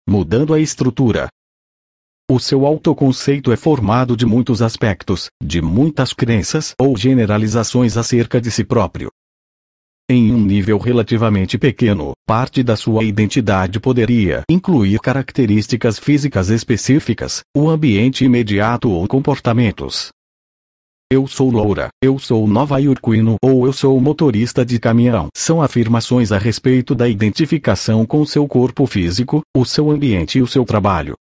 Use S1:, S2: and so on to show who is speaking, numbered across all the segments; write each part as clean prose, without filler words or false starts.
S1: mudando a estrutura. O seu autoconceito é formado de muitos aspectos, de muitas crenças ou generalizações acerca de si próprio. Em um nível relativamente pequeno, parte da sua identidade poderia incluir características físicas específicas, o ambiente imediato ou comportamentos. Eu sou loura, eu sou nova-iorquino ou eu sou motorista de caminhão. São afirmações a respeito da identificação com seu corpo físico, o seu ambiente e o seu trabalho.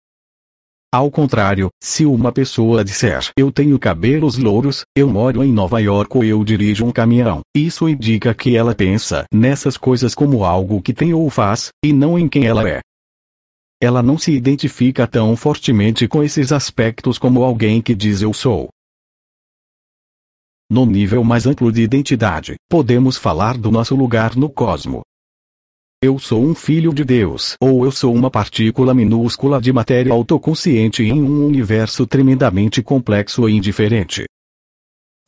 S1: Ao contrário, se uma pessoa disser eu tenho cabelos louros, eu moro em Nova York ou eu dirijo um caminhão, isso indica que ela pensa nessas coisas como algo que tem ou faz, e não em quem ela é. Ela não se identifica tão fortemente com esses aspectos como alguém que diz eu sou. No nível mais amplo de identidade, podemos falar do nosso lugar no cosmos. Eu sou um filho de Deus, ou eu sou uma partícula minúscula de matéria autoconsciente em um universo tremendamente complexo e indiferente.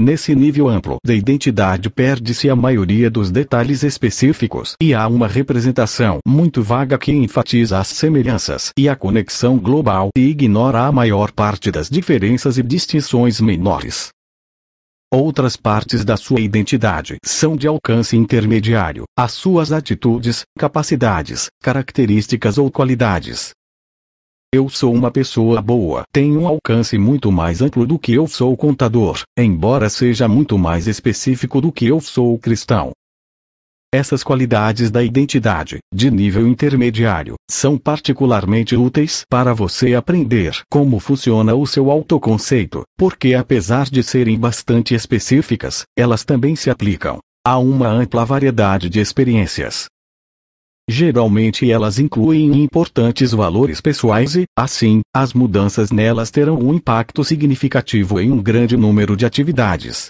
S1: Nesse nível amplo da identidade perde-se a maioria dos detalhes específicos e há uma representação muito vaga que enfatiza as semelhanças e a conexão global e ignora a maior parte das diferenças e distinções menores. Outras partes da sua identidade são de alcance intermediário, as suas atitudes, capacidades, características ou qualidades. Eu sou uma pessoa boa, tenho um alcance muito mais amplo do que eu sou contador, embora seja muito mais específico do que eu sou cristão. Essas qualidades da identidade, de nível intermediário, são particularmente úteis para você aprender como funciona o seu autoconceito, porque apesar de serem bastante específicas, elas também se aplicam a uma ampla variedade de experiências. Geralmente elas incluem importantes valores pessoais e, assim, as mudanças nelas terão um impacto significativo em um grande número de atividades.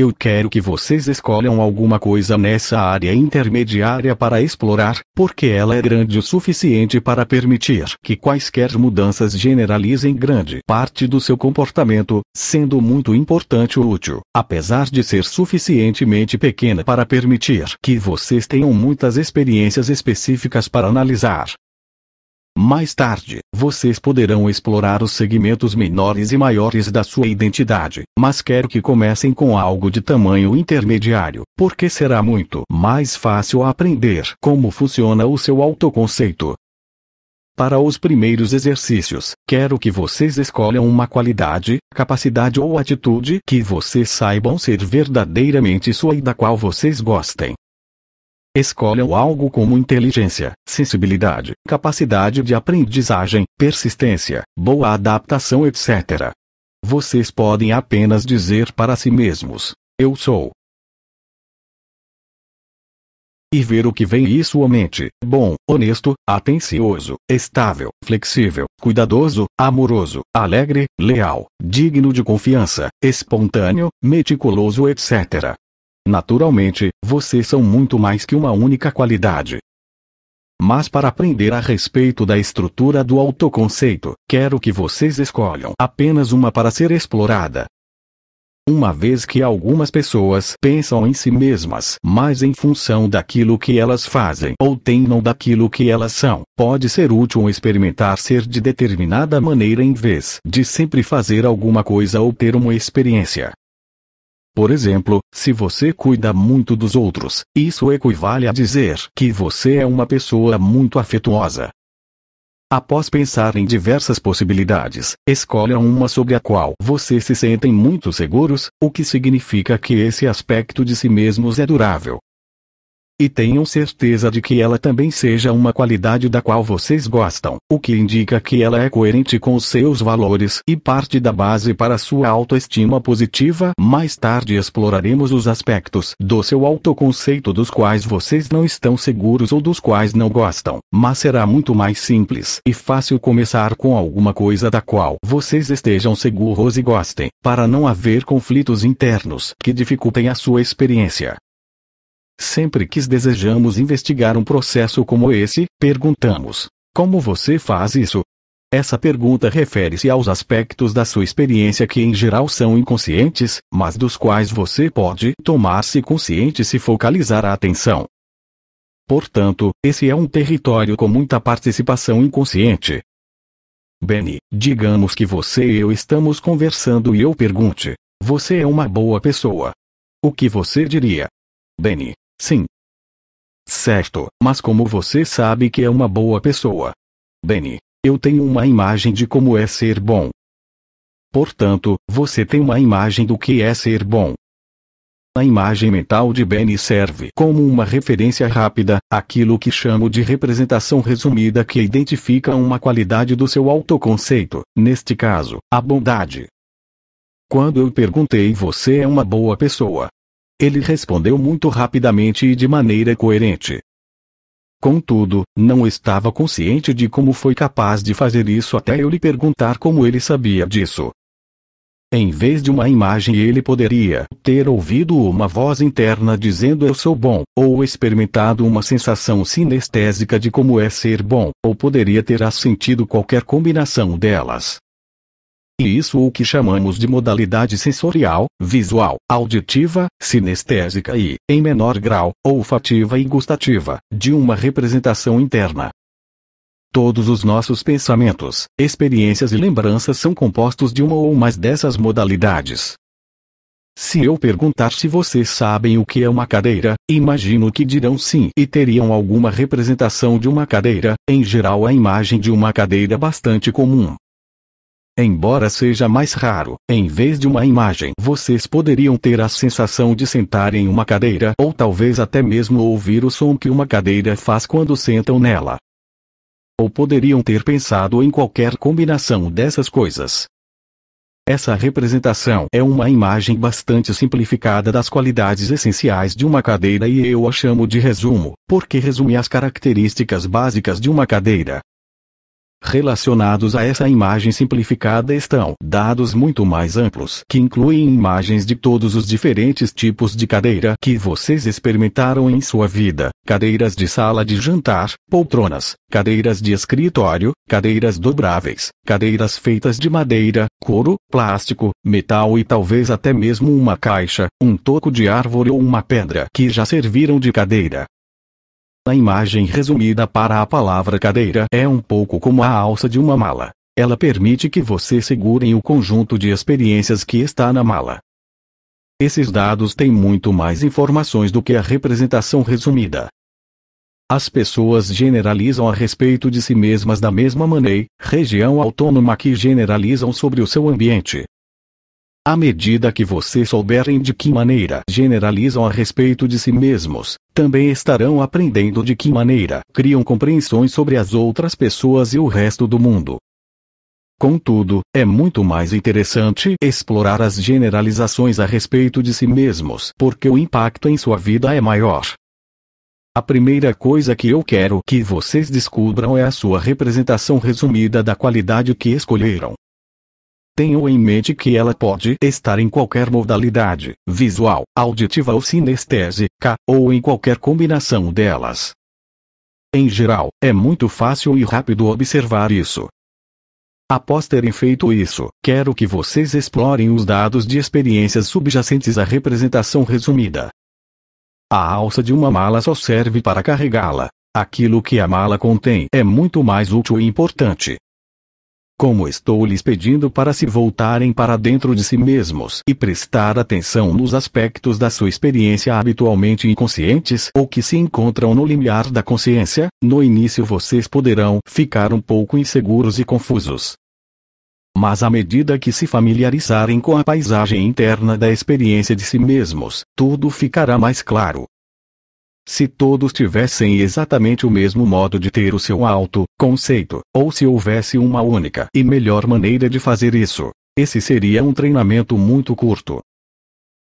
S1: Eu quero que vocês escolham alguma coisa nessa área intermediária para explorar, porque ela é grande o suficiente para permitir que quaisquer mudanças generalizem grande parte do seu comportamento, sendo muito importante ou útil, apesar de ser suficientemente pequena para permitir que vocês tenham muitas experiências específicas para analisar. Mais tarde, vocês poderão explorar os segmentos menores e maiores da sua identidade, mas quero que comecem com algo de tamanho intermediário, porque será muito mais fácil aprender como funciona o seu autoconceito. Para os primeiros exercícios, quero que vocês escolham uma qualidade, capacidade ou atitude que vocês saibam ser verdadeiramente sua e da qual vocês gostem. Escolham algo como inteligência, sensibilidade, capacidade de aprendizagem, persistência, boa adaptação, etc. Vocês podem apenas dizer para si mesmos, eu sou. E ver o que vem em sua mente, bom, honesto, atencioso, estável, flexível, cuidadoso, amoroso, alegre, leal, digno de confiança, espontâneo, meticuloso, etc. Naturalmente, vocês são muito mais que uma única qualidade. Mas para aprender a respeito da estrutura do autoconceito, quero que vocês escolham apenas uma para ser explorada. Uma vez que algumas pessoas pensam em si mesmas mais em função daquilo que elas fazem ou têm não daquilo que elas são, pode ser útil experimentar ser de determinada maneira em vez de sempre fazer alguma coisa ou ter uma experiência. Por exemplo, se você cuida muito dos outros, isso equivale a dizer que você é uma pessoa muito afetuosa. Após pensar em diversas possibilidades, escolham uma sobre a qual vocês se sentem muito seguros, o que significa que esse aspecto de si mesmos é durável. E tenham certeza de que ela também seja uma qualidade da qual vocês gostam, o que indica que ela é coerente com os seus valores e parte da base para sua autoestima positiva. Mais tarde exploraremos os aspectos do seu autoconceito dos quais vocês não estão seguros ou dos quais não gostam, mas será muito mais simples e fácil começar com alguma coisa da qual vocês estejam seguros e gostem, para não haver conflitos internos que dificultem a sua experiência. Sempre que desejamos investigar um processo como esse, perguntamos: como você faz isso? Essa pergunta refere-se aos aspectos da sua experiência que em geral são inconscientes, mas dos quais você pode tornar-se consciente se focalizar a atenção. Portanto, esse é um território com muita participação inconsciente. Benny, digamos que você e eu estamos conversando e eu pergunte: você é uma boa pessoa. O que você diria? Benny: sim. Certo, mas como você sabe que é uma boa pessoa? Benny: eu tenho uma imagem de como é ser bom. Portanto, você tem uma imagem do que é ser bom. A imagem mental de Benny serve como uma referência rápida, aquilo que chamo de representação resumida que identifica uma qualidade do seu autoconceito, neste caso, a bondade. Quando eu perguntei: você é uma boa pessoa? Ele respondeu muito rapidamente e de maneira coerente. Contudo, não estava consciente de como foi capaz de fazer isso até eu lhe perguntar como ele sabia disso. Em vez de uma imagem, ele poderia ter ouvido uma voz interna dizendo eu sou bom, ou experimentado uma sensação sinestésica de como é ser bom, ou poderia ter sentido qualquer combinação delas. E isso o que chamamos de modalidade sensorial, visual, auditiva, sinestésica e, em menor grau, olfativa e gustativa, de uma representação interna. Todos os nossos pensamentos, experiências e lembranças são compostos de uma ou mais dessas modalidades. Se eu perguntar se vocês sabem o que é uma cadeira, imagino que dirão sim e teriam alguma representação de uma cadeira, em geral a imagem de uma cadeira bastante comum. Embora seja mais raro, em vez de uma imagem vocês poderiam ter a sensação de sentar em uma cadeira ou talvez até mesmo ouvir o som que uma cadeira faz quando sentam nela. Ou poderiam ter pensado em qualquer combinação dessas coisas. Essa representação é uma imagem bastante simplificada das qualidades essenciais de uma cadeira e eu a chamo de resumo, porque resume as características básicas de uma cadeira. Relacionados a essa imagem simplificada estão dados muito mais amplos que incluem imagens de todos os diferentes tipos de cadeira que vocês experimentaram em sua vida: cadeiras de sala de jantar, poltronas, cadeiras de escritório, cadeiras dobráveis, cadeiras feitas de madeira, couro, plástico, metal e talvez até mesmo uma caixa, um toco de árvore ou uma pedra que já serviram de cadeira. A imagem resumida para a palavra cadeira é um pouco como a alça de uma mala. Ela permite que você segurem o conjunto de experiências que está na mala. Esses dados têm muito mais informações do que a representação resumida. As pessoas generalizam a respeito de si mesmas da mesma maneira, região autônoma que generalizam sobre o seu ambiente. À medida que vocês souberem de que maneira generalizam a respeito de si mesmos, também estarão aprendendo de que maneira criam compreensões sobre as outras pessoas e o resto do mundo. Contudo, é muito mais interessante explorar as generalizações a respeito de si mesmos porque o impacto em sua vida é maior. A primeira coisa que eu quero que vocês descubram é a sua representação resumida da qualidade que escolheram. Tenham em mente que ela pode estar em qualquer modalidade, visual, auditiva ou sinestésica, ou em qualquer combinação delas. Em geral, é muito fácil e rápido observar isso. Após terem feito isso, quero que vocês explorem os dados de experiências subjacentes à representação resumida. A alça de uma mala só serve para carregá-la. Aquilo que a mala contém é muito mais útil e importante. Como estou lhes pedindo para se voltarem para dentro de si mesmos e prestar atenção nos aspectos da sua experiência habitualmente inconscientes ou que se encontram no limiar da consciência, no início vocês poderão ficar um pouco inseguros e confusos. Mas à medida que se familiarizarem com a paisagem interna da experiência de si mesmos, tudo ficará mais claro. Se todos tivessem exatamente o mesmo modo de ter o seu autoconceito, ou se houvesse uma única e melhor maneira de fazer isso, esse seria um treinamento muito curto.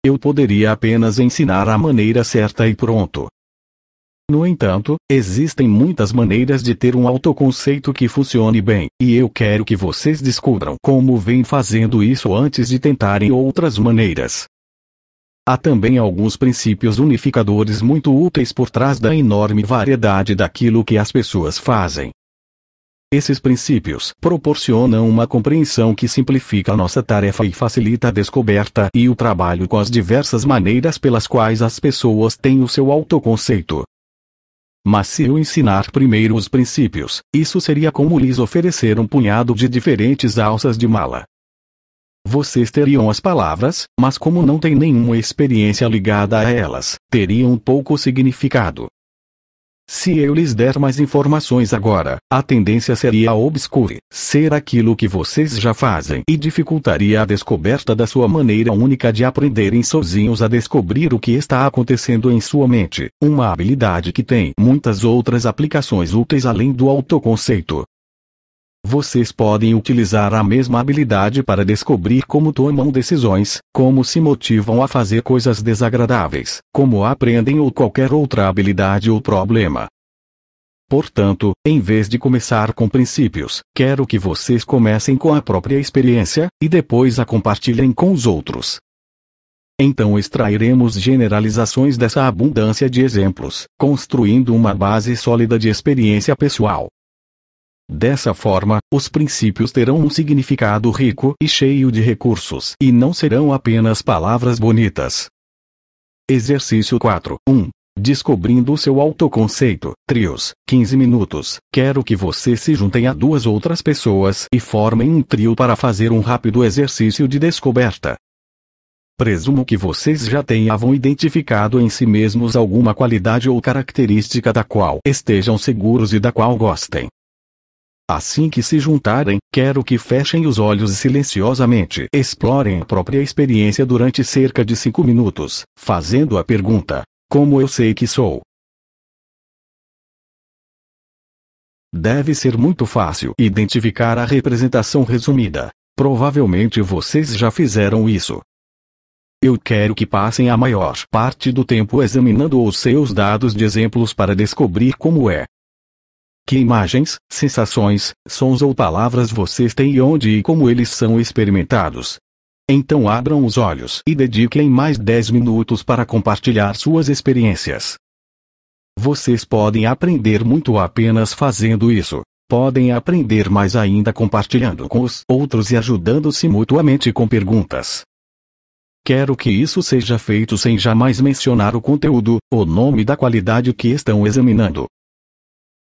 S1: Eu poderia apenas ensinar a maneira certa e pronto. No entanto, existem muitas maneiras de ter um autoconceito que funcione bem, e eu quero que vocês descubram como vêm fazendo isso antes de tentarem outras maneiras. Há também alguns princípios unificadores muito úteis por trás da enorme variedade daquilo que as pessoas fazem. Esses princípios proporcionam uma compreensão que simplifica nossa tarefa e facilita a descoberta e o trabalho com as diversas maneiras pelas quais as pessoas têm o seu autoconceito. Mas se eu ensinar primeiro os princípios, isso seria como lhes oferecer um punhado de diferentes alças de mala. Vocês teriam as palavras, mas como não têm nenhuma experiência ligada a elas, teriam pouco significado. Se eu lhes der mais informações agora, a tendência seria obscurecer aquilo que vocês já fazem e dificultaria a descoberta da sua maneira única de aprenderem sozinhos a descobrir o que está acontecendo em sua mente, uma habilidade que tem muitas outras aplicações úteis além do autoconceito. Vocês podem utilizar a mesma habilidade para descobrir como tomam decisões, como se motivam a fazer coisas desagradáveis, como aprendem ou qualquer outra habilidade ou problema. Portanto, em vez de começar com princípios, quero que vocês comecem com a própria experiência, e depois a compartilhem com os outros. Então extrairemos generalizações dessa abundância de exemplos, construindo uma base sólida de experiência pessoal. Dessa forma, os princípios terão um significado rico e cheio de recursos e não serão apenas palavras bonitas. Exercício 4.1. Descobrindo o seu autoconceito. Trios. 15 minutos. Quero que você se juntem a 2 outras pessoas e formem um trio para fazer um rápido exercício de descoberta. Presumo que vocês já tenham identificado em si mesmos alguma qualidade ou característica da qual estejam seguros e da qual gostem. Assim que se juntarem, quero que fechem os olhos e silenciosamente explorem a própria experiência durante cerca de 5 minutos, fazendo a pergunta: como eu sei que sou? Deve ser muito fácil identificar a representação resumida. Provavelmente vocês já fizeram isso. Eu quero que passem a maior parte do tempo examinando os seus dados de exemplos para descobrir como é. Que imagens, sensações, sons ou palavras vocês têm e onde e como eles são experimentados. Então abram os olhos e dediquem mais 10 minutos para compartilhar suas experiências. Vocês podem aprender muito apenas fazendo isso. Podem aprender mais ainda compartilhando com os outros e ajudando-se mutuamente com perguntas. Quero que isso seja feito sem jamais mencionar o conteúdo, o nome da qualidade que estão examinando.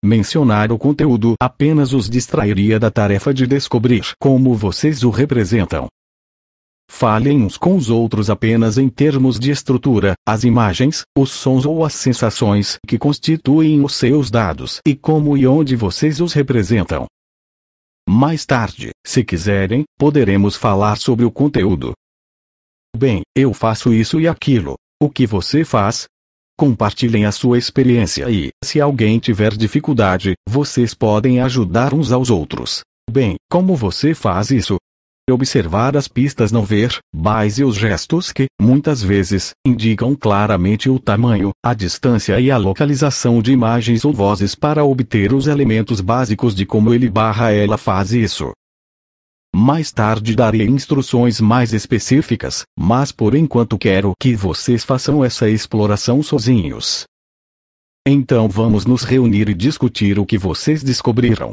S1: Mencionar o conteúdo apenas os distrairia da tarefa de descobrir como vocês o representam. Falem uns com os outros apenas em termos de estrutura, as imagens, os sons ou as sensações que constituem os seus dados e como e onde vocês os representam. Mais tarde, se quiserem, poderemos falar sobre o conteúdo. Bem, eu faço isso e aquilo. O que você faz? Compartilhem a sua experiência e, se alguém tiver dificuldade, vocês podem ajudar uns aos outros. Bem, como você faz isso? Observar as pistas não verbais e os gestos que, muitas vezes, indicam claramente o tamanho, a distância e a localização de imagens ou vozes para obter os elementos básicos de como ela faz isso. Mais tarde darei instruções mais específicas, mas por enquanto quero que vocês façam essa exploração sozinhos. Então vamos nos reunir e discutir o que vocês descobriram.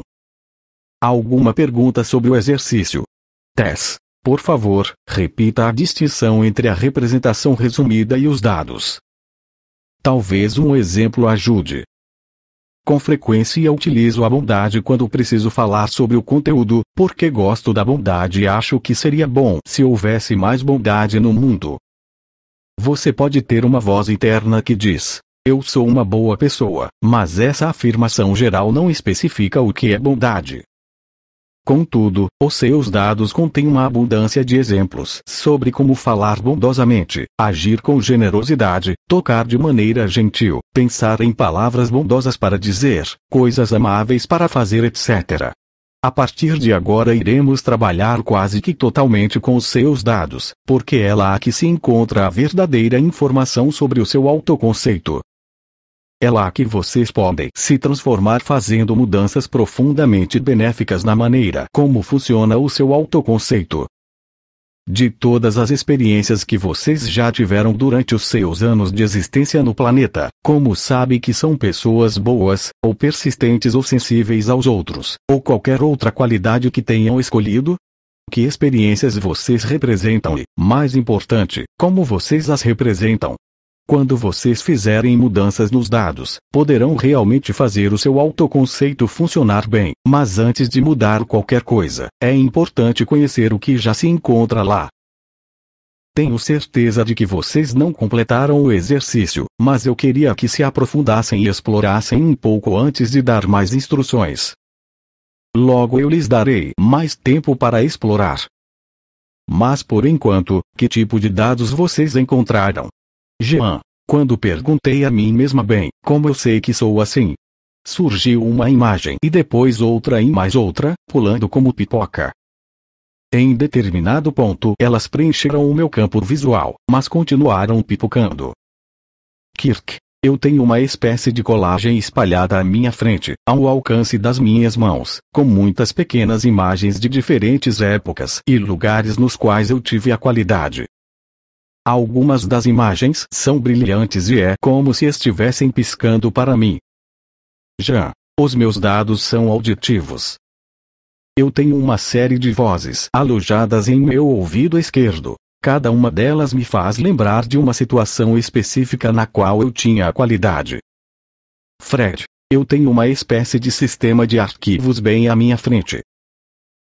S1: Alguma pergunta sobre o exercício? Tess, por favor, repita a distinção entre a representação resumida e os dados. Talvez um exemplo ajude. Com frequência utilizo a bondade quando preciso falar sobre o conteúdo, porque gosto da bondade e acho que seria bom se houvesse mais bondade no mundo. Você pode ter uma voz interna que diz: eu sou uma boa pessoa, mas essa afirmação geral não especifica o que é bondade. Contudo, os seus dados contêm uma abundância de exemplos sobre como falar bondosamente, agir com generosidade, tocar de maneira gentil, pensar em palavras bondosas para dizer, coisas amáveis para fazer, etc. A partir de agora iremos trabalhar quase que totalmente com os seus dados, porque é lá que se encontra a verdadeira informação sobre o seu autoconceito. É lá que vocês podem se transformar fazendo mudanças profundamente benéficas na maneira como funciona o seu autoconceito. De todas as experiências que vocês já tiveram durante os seus anos de existência no planeta, como sabe que são pessoas boas, ou persistentes ou sensíveis aos outros, ou qualquer outra qualidade que tenham escolhido? Que experiências vocês representam e, mais importante, como vocês as representam? Quando vocês fizerem mudanças nos dados, poderão realmente fazer o seu autoconceito funcionar bem. Mas antes de mudar qualquer coisa, é importante conhecer o que já se encontra lá. Tenho certeza de que vocês não completaram o exercício, mas eu queria que se aprofundassem e explorassem um pouco antes de dar mais instruções. Logo eu lhes darei mais tempo para explorar. Mas por enquanto, que tipo de dados vocês encontraram? Jean, quando perguntei a mim mesma bem, como eu sei que sou assim? Surgiu uma imagem e depois outra e mais outra, pulando como pipoca. Em determinado ponto elas preencheram o meu campo visual, mas continuaram pipocando. Kirk, eu tenho uma espécie de colagem espalhada à minha frente, ao alcance das minhas mãos, com muitas pequenas imagens de diferentes épocas e lugares nos quais eu tive a qualidade. Algumas das imagens são brilhantes e é como se estivessem piscando para mim. Já, os meus dados são auditivos. Eu tenho uma série de vozes alojadas em meu ouvido esquerdo. Cada uma delas me faz lembrar de uma situação específica na qual eu tinha a qualidade. Fred, eu tenho uma espécie de sistema de arquivos bem à minha frente.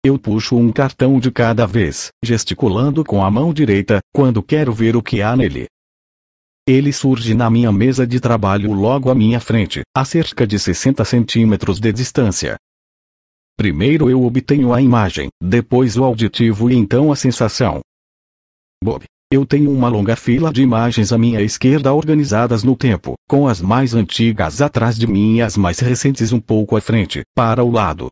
S1: Eu puxo um cartão de cada vez, gesticulando com a mão direita, quando quero ver o que há nele. Ele surge na minha mesa de trabalho logo à minha frente, a cerca de 60 centímetros de distância. Primeiro eu obtenho a imagem, depois o auditivo e então a sensação. Bob, eu tenho uma longa fila de imagens à minha esquerda organizadas no tempo, com as mais antigas atrás de mim e as mais recentes um pouco à frente, para o lado.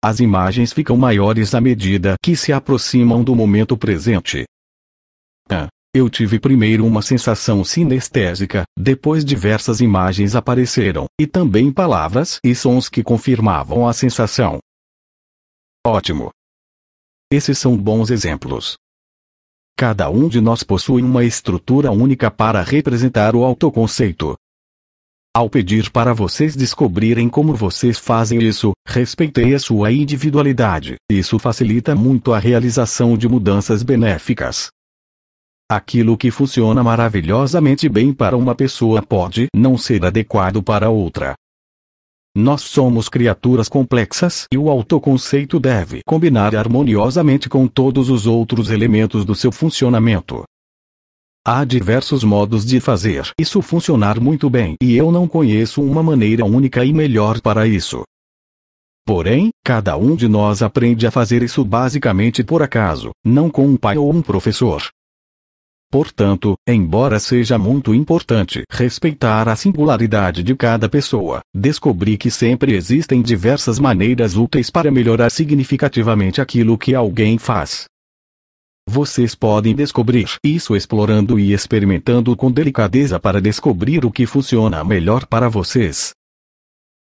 S1: As imagens ficam maiores à medida que se aproximam do momento presente. Eu tive primeiro uma sensação sinestésica, depois diversas imagens apareceram, e também palavras e sons que confirmavam a sensação. Ótimo! Esses são bons exemplos. Cada um de nós possui uma estrutura única para representar o autoconceito. Ao pedir para vocês descobrirem como vocês fazem isso, respeitei a sua individualidade. Isso facilita muito a realização de mudanças benéficas. Aquilo que funciona maravilhosamente bem para uma pessoa pode não ser adequado para outra. Nós somos criaturas complexas e o autoconceito deve combinar harmoniosamente com todos os outros elementos do seu funcionamento. Há diversos modos de fazer isso funcionar muito bem e eu não conheço uma maneira única e melhor para isso. Porém, cada um de nós aprende a fazer isso basicamente por acaso, não com um pai ou um professor. Portanto, embora seja muito importante respeitar a singularidade de cada pessoa, descobri que sempre existem diversas maneiras úteis para melhorar significativamente aquilo que alguém faz. Vocês podem descobrir isso explorando e experimentando com delicadeza para descobrir o que funciona melhor para vocês.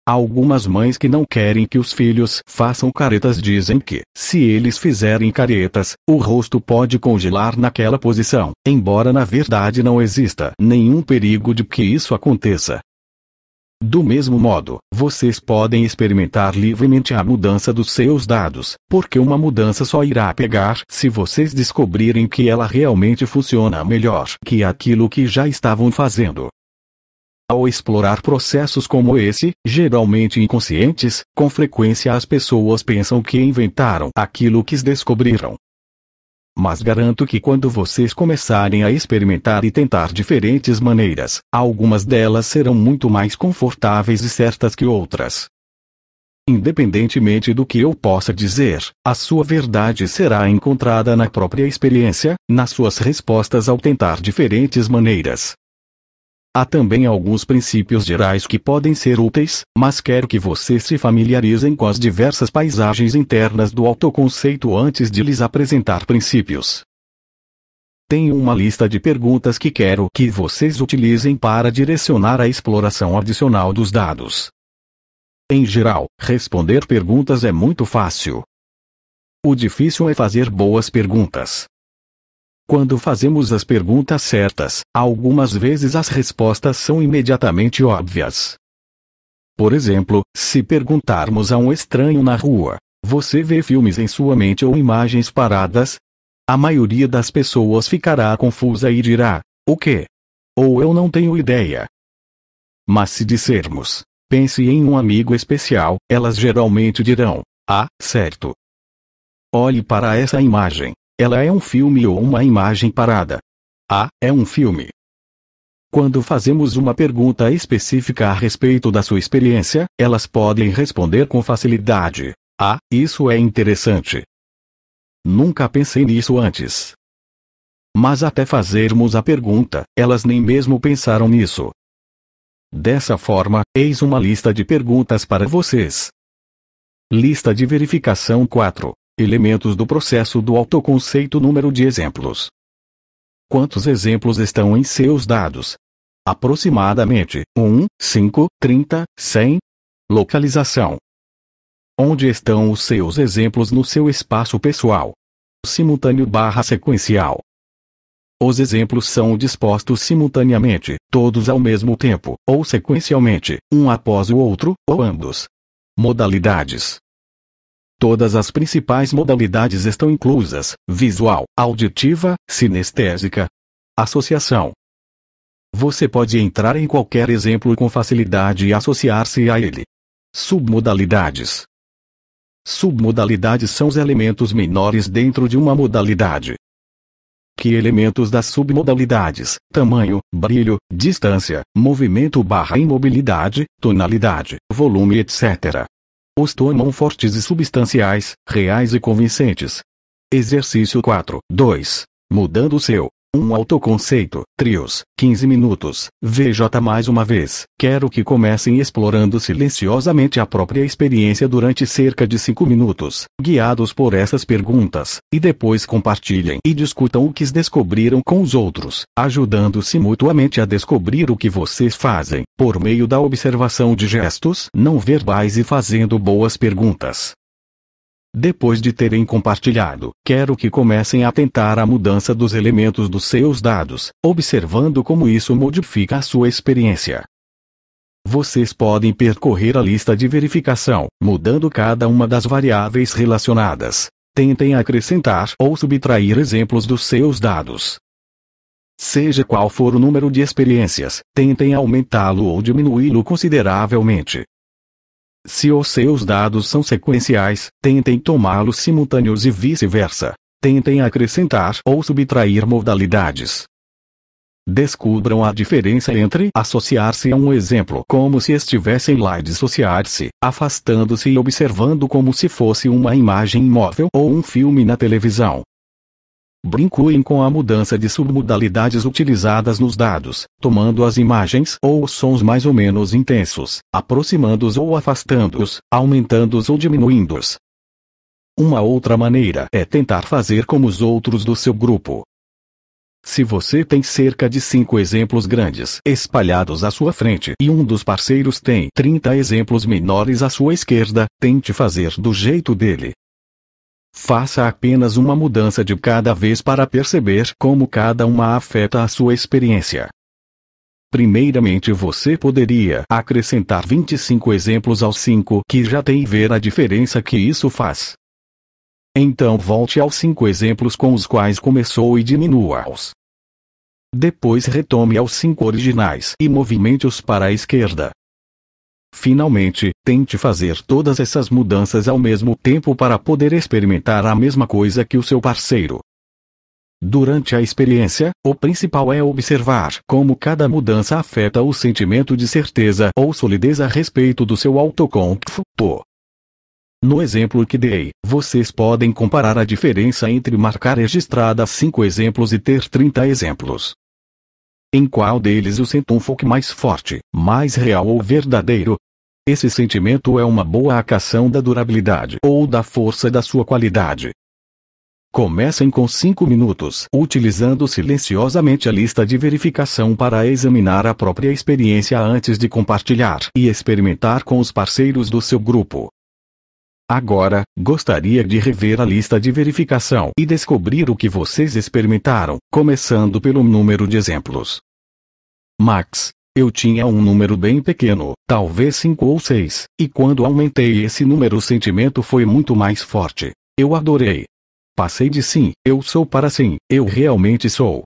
S1: Algumas mães que não querem que os filhos façam caretas dizem que, se eles fizerem caretas, o rosto pode congelar naquela posição, embora na verdade não exista nenhum perigo de que isso aconteça. Do mesmo modo, vocês podem experimentar livremente a mudança dos seus dados, porque uma mudança só irá pegar se vocês descobrirem que ela realmente funciona melhor que aquilo que já estavam fazendo. Ao explorar processos como esse, geralmente inconscientes, com frequência as pessoas pensam que inventaram aquilo que descobriram. Mas garanto que quando vocês começarem a experimentar e tentar diferentes maneiras, algumas delas serão muito mais confortáveis e certas que outras. Independentemente do que eu possa dizer, a sua verdade será encontrada na própria experiência, nas suas respostas ao tentar diferentes maneiras. Há também alguns princípios gerais que podem ser úteis, mas quero que vocês se familiarizem com as diversas paisagens internas do autoconceito antes de lhes apresentar princípios. Tenho uma lista de perguntas que quero que vocês utilizem para direcionar a exploração adicional dos dados. Em geral, responder perguntas é muito fácil. O difícil é fazer boas perguntas. Quando fazemos as perguntas certas, algumas vezes as respostas são imediatamente óbvias. Por exemplo, se perguntarmos a um estranho na rua, você vê filmes em sua mente ou imagens paradas? A maioria das pessoas ficará confusa e dirá, o quê? ou eu não tenho ideia. Mas se dissermos, pense em um amigo especial, elas geralmente dirão, ah, certo. Olhe para essa imagem. Ela é um filme ou uma imagem parada? Ah, é um filme. Quando fazemos uma pergunta específica a respeito da sua experiência, elas podem responder com facilidade. Ah, isso é interessante. Nunca pensei nisso antes. Mas até fazermos a pergunta, elas nem mesmo pensaram nisso. Dessa forma, eis uma lista de perguntas para vocês. Lista de verificação 4. Elementos do processo do autoconceito. Número de exemplos. Quantos exemplos estão em seus dados? Aproximadamente, 1, 5, 30, 100. Localização. Onde estão os seus exemplos no seu espaço pessoal? Simultâneo/sequencial. Os exemplos são dispostos simultaneamente, todos ao mesmo tempo, ou sequencialmente, um após o outro, ou ambos. Modalidades. Todas as principais modalidades estão inclusas: visual, auditiva, sinestésica. Associação. Você pode entrar em qualquer exemplo com facilidade e associar-se a ele. Submodalidades. Submodalidades são os elementos menores dentro de uma modalidade. Que elementos das submodalidades: tamanho, brilho, distância, movimento/imobilidade, tonalidade, volume, etc. Os tornam fortes e substanciais, reais e convincentes. Exercício 4, 2. Mudando o seu autoconceito. Trios, 15 minutos. VJ mais uma vez. Quero que comecem explorando silenciosamente a própria experiência durante cerca de 5 minutos, guiados por essas perguntas, e depois compartilhem e discutam o que descobriram com os outros, ajudando-se mutuamente a descobrir o que vocês fazem, por meio da observação de gestos não verbais e fazendo boas perguntas. Depois de terem compartilhado, quero que comecem a tentar a mudança dos elementos dos seus dados, observando como isso modifica a sua experiência. Vocês podem percorrer a lista de verificação, mudando cada uma das variáveis relacionadas. Tentem acrescentar ou subtrair exemplos dos seus dados. Seja qual for o número de experiências, tentem aumentá-lo ou diminuí-lo consideravelmente. Se os seus dados são sequenciais, tentem tomá-los simultâneos e vice-versa. Tentem acrescentar ou subtrair modalidades. Descubram a diferença entre associar-se a um exemplo como se estivessem lá e dissociar-se, afastando-se e observando como se fosse uma imagem imóvel ou um filme na televisão. Brinquem com a mudança de submodalidades utilizadas nos dados, tomando as imagens ou os sons mais ou menos intensos, aproximando-os ou afastando-os, aumentando-os ou diminuindo-os. Uma outra maneira é tentar fazer como os outros do seu grupo. Se você tem cerca de 5 exemplos grandes espalhados à sua frente e um dos parceiros tem 30 exemplos menores à sua esquerda, tente fazer do jeito dele. Faça apenas uma mudança de cada vez para perceber como cada uma afeta a sua experiência. Primeiramente, você poderia acrescentar 25 exemplos aos 5 que já tem e ver a diferença que isso faz. Então volte aos 5 exemplos com os quais começou e diminua-os. Depois retome aos 5 originais e movimente-os para a esquerda. Finalmente, tente fazer todas essas mudanças ao mesmo tempo para poder experimentar a mesma coisa que o seu parceiro. Durante a experiência, o principal é observar como cada mudança afeta o sentimento de certeza ou solidez a respeito do seu autoconceito. No exemplo que dei, vocês podem comparar a diferença entre marcar registradas 5 exemplos e ter 30 exemplos. Em qual deles o sente um foco mais forte, mais real ou verdadeiro? Esse sentimento é uma boa acação da durabilidade ou da força da sua qualidade. Comecem com 5 minutos, utilizando silenciosamente a lista de verificação para examinar a própria experiência antes de compartilhar e experimentar com os parceiros do seu grupo. Agora, gostaria de rever a lista de verificação e descobrir o que vocês experimentaram, começando pelo número de exemplos. Max, eu tinha um número bem pequeno, talvez 5 ou 6, e quando aumentei esse número o sentimento foi muito mais forte. Eu adorei. Passei de sim, eu sou para sim, eu realmente sou.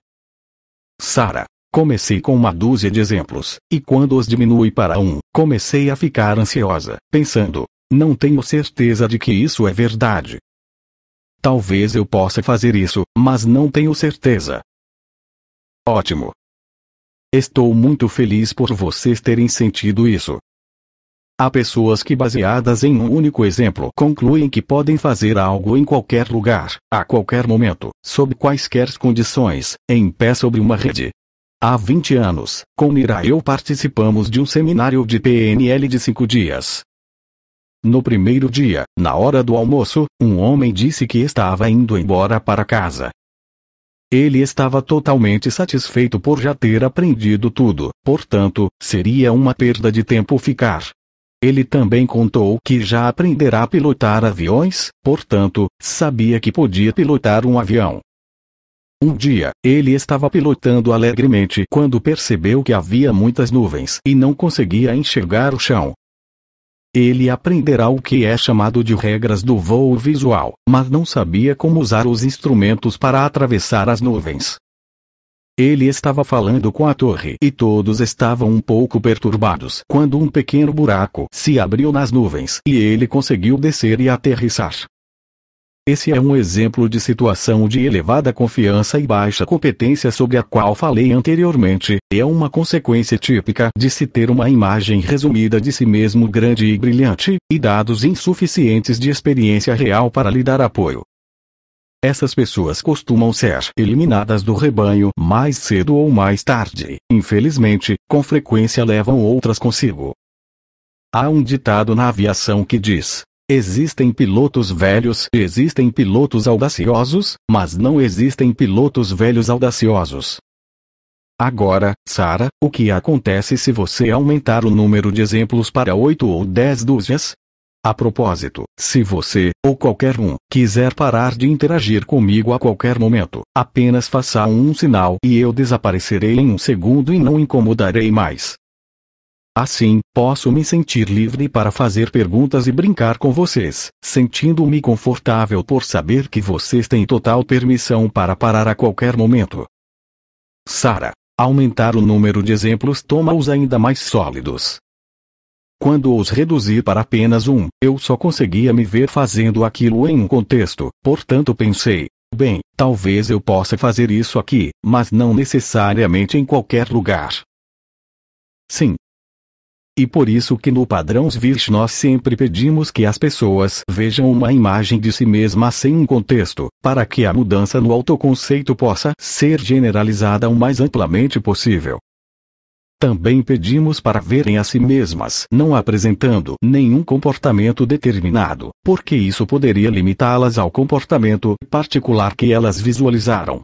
S1: Sara, Comecei com uma dúzia de exemplos, e quando os diminui para um, comecei a ficar ansiosa, pensando, não tenho certeza de que isso é verdade. Talvez eu possa fazer isso, mas não tenho certeza. Ótimo. Estou muito feliz por vocês terem sentido isso. Há pessoas que, baseadas em um único exemplo, concluem que podem fazer algo em qualquer lugar, a qualquer momento, sob quaisquer condições, em pé sobre uma rede. Há 20 anos, com Mira e eu participamos de um seminário de PNL de 5 dias. No primeiro dia, na hora do almoço, um homem disse que estava indo embora para casa. Ele estava totalmente satisfeito por já ter aprendido tudo, portanto, seria uma perda de tempo ficar. Ele também contou que já aprenderá a pilotar aviões, portanto, sabia que podia pilotar um avião. Um dia, ele estava pilotando alegremente quando percebeu que havia muitas nuvens e não conseguia enxergar o chão. Ele aprenderá o que é chamado de regras do voo visual, mas não sabia como usar os instrumentos para atravessar as nuvens. Ele estava falando com a torre e todos estavam um pouco perturbados quando um pequeno buraco se abriu nas nuvens e ele conseguiu descer e aterrissar. Esse é um exemplo de situação de elevada confiança e baixa competência sobre a qual falei anteriormente, e é uma consequência típica de se ter uma imagem resumida de si mesmo grande e brilhante, e dados insuficientes de experiência real para lhe dar apoio. Essas pessoas costumam ser eliminadas do rebanho mais cedo ou mais tarde, infelizmente, com frequência levam outras consigo. Há um ditado na aviação que diz: existem pilotos velhos e existem pilotos audaciosos, mas não existem pilotos velhos audaciosos. Agora, Sarah, o que acontece se você aumentar o número de exemplos para 8 ou 10 dúzias? A propósito, se você, ou qualquer um, quiser parar de interagir comigo a qualquer momento, apenas faça um sinal e eu desaparecerei em um segundo e não incomodarei mais. Assim, posso me sentir livre para fazer perguntas e brincar com vocês, sentindo-me confortável por saber que vocês têm total permissão para parar a qualquer momento. Sarah, aumentar o número de exemplos toma-os ainda mais sólidos. Quando os reduzir para apenas um, eu só conseguia me ver fazendo aquilo em um contexto, portanto pensei, bem, talvez eu possa fazer isso aqui, mas não necessariamente em qualquer lugar. Sim. E por isso que no padrão SWIFT nós sempre pedimos que as pessoas vejam uma imagem de si mesmas sem um contexto, para que a mudança no autoconceito possa ser generalizada o mais amplamente possível. Também pedimos para verem a si mesmas não apresentando nenhum comportamento determinado, porque isso poderia limitá-las ao comportamento particular que elas visualizaram.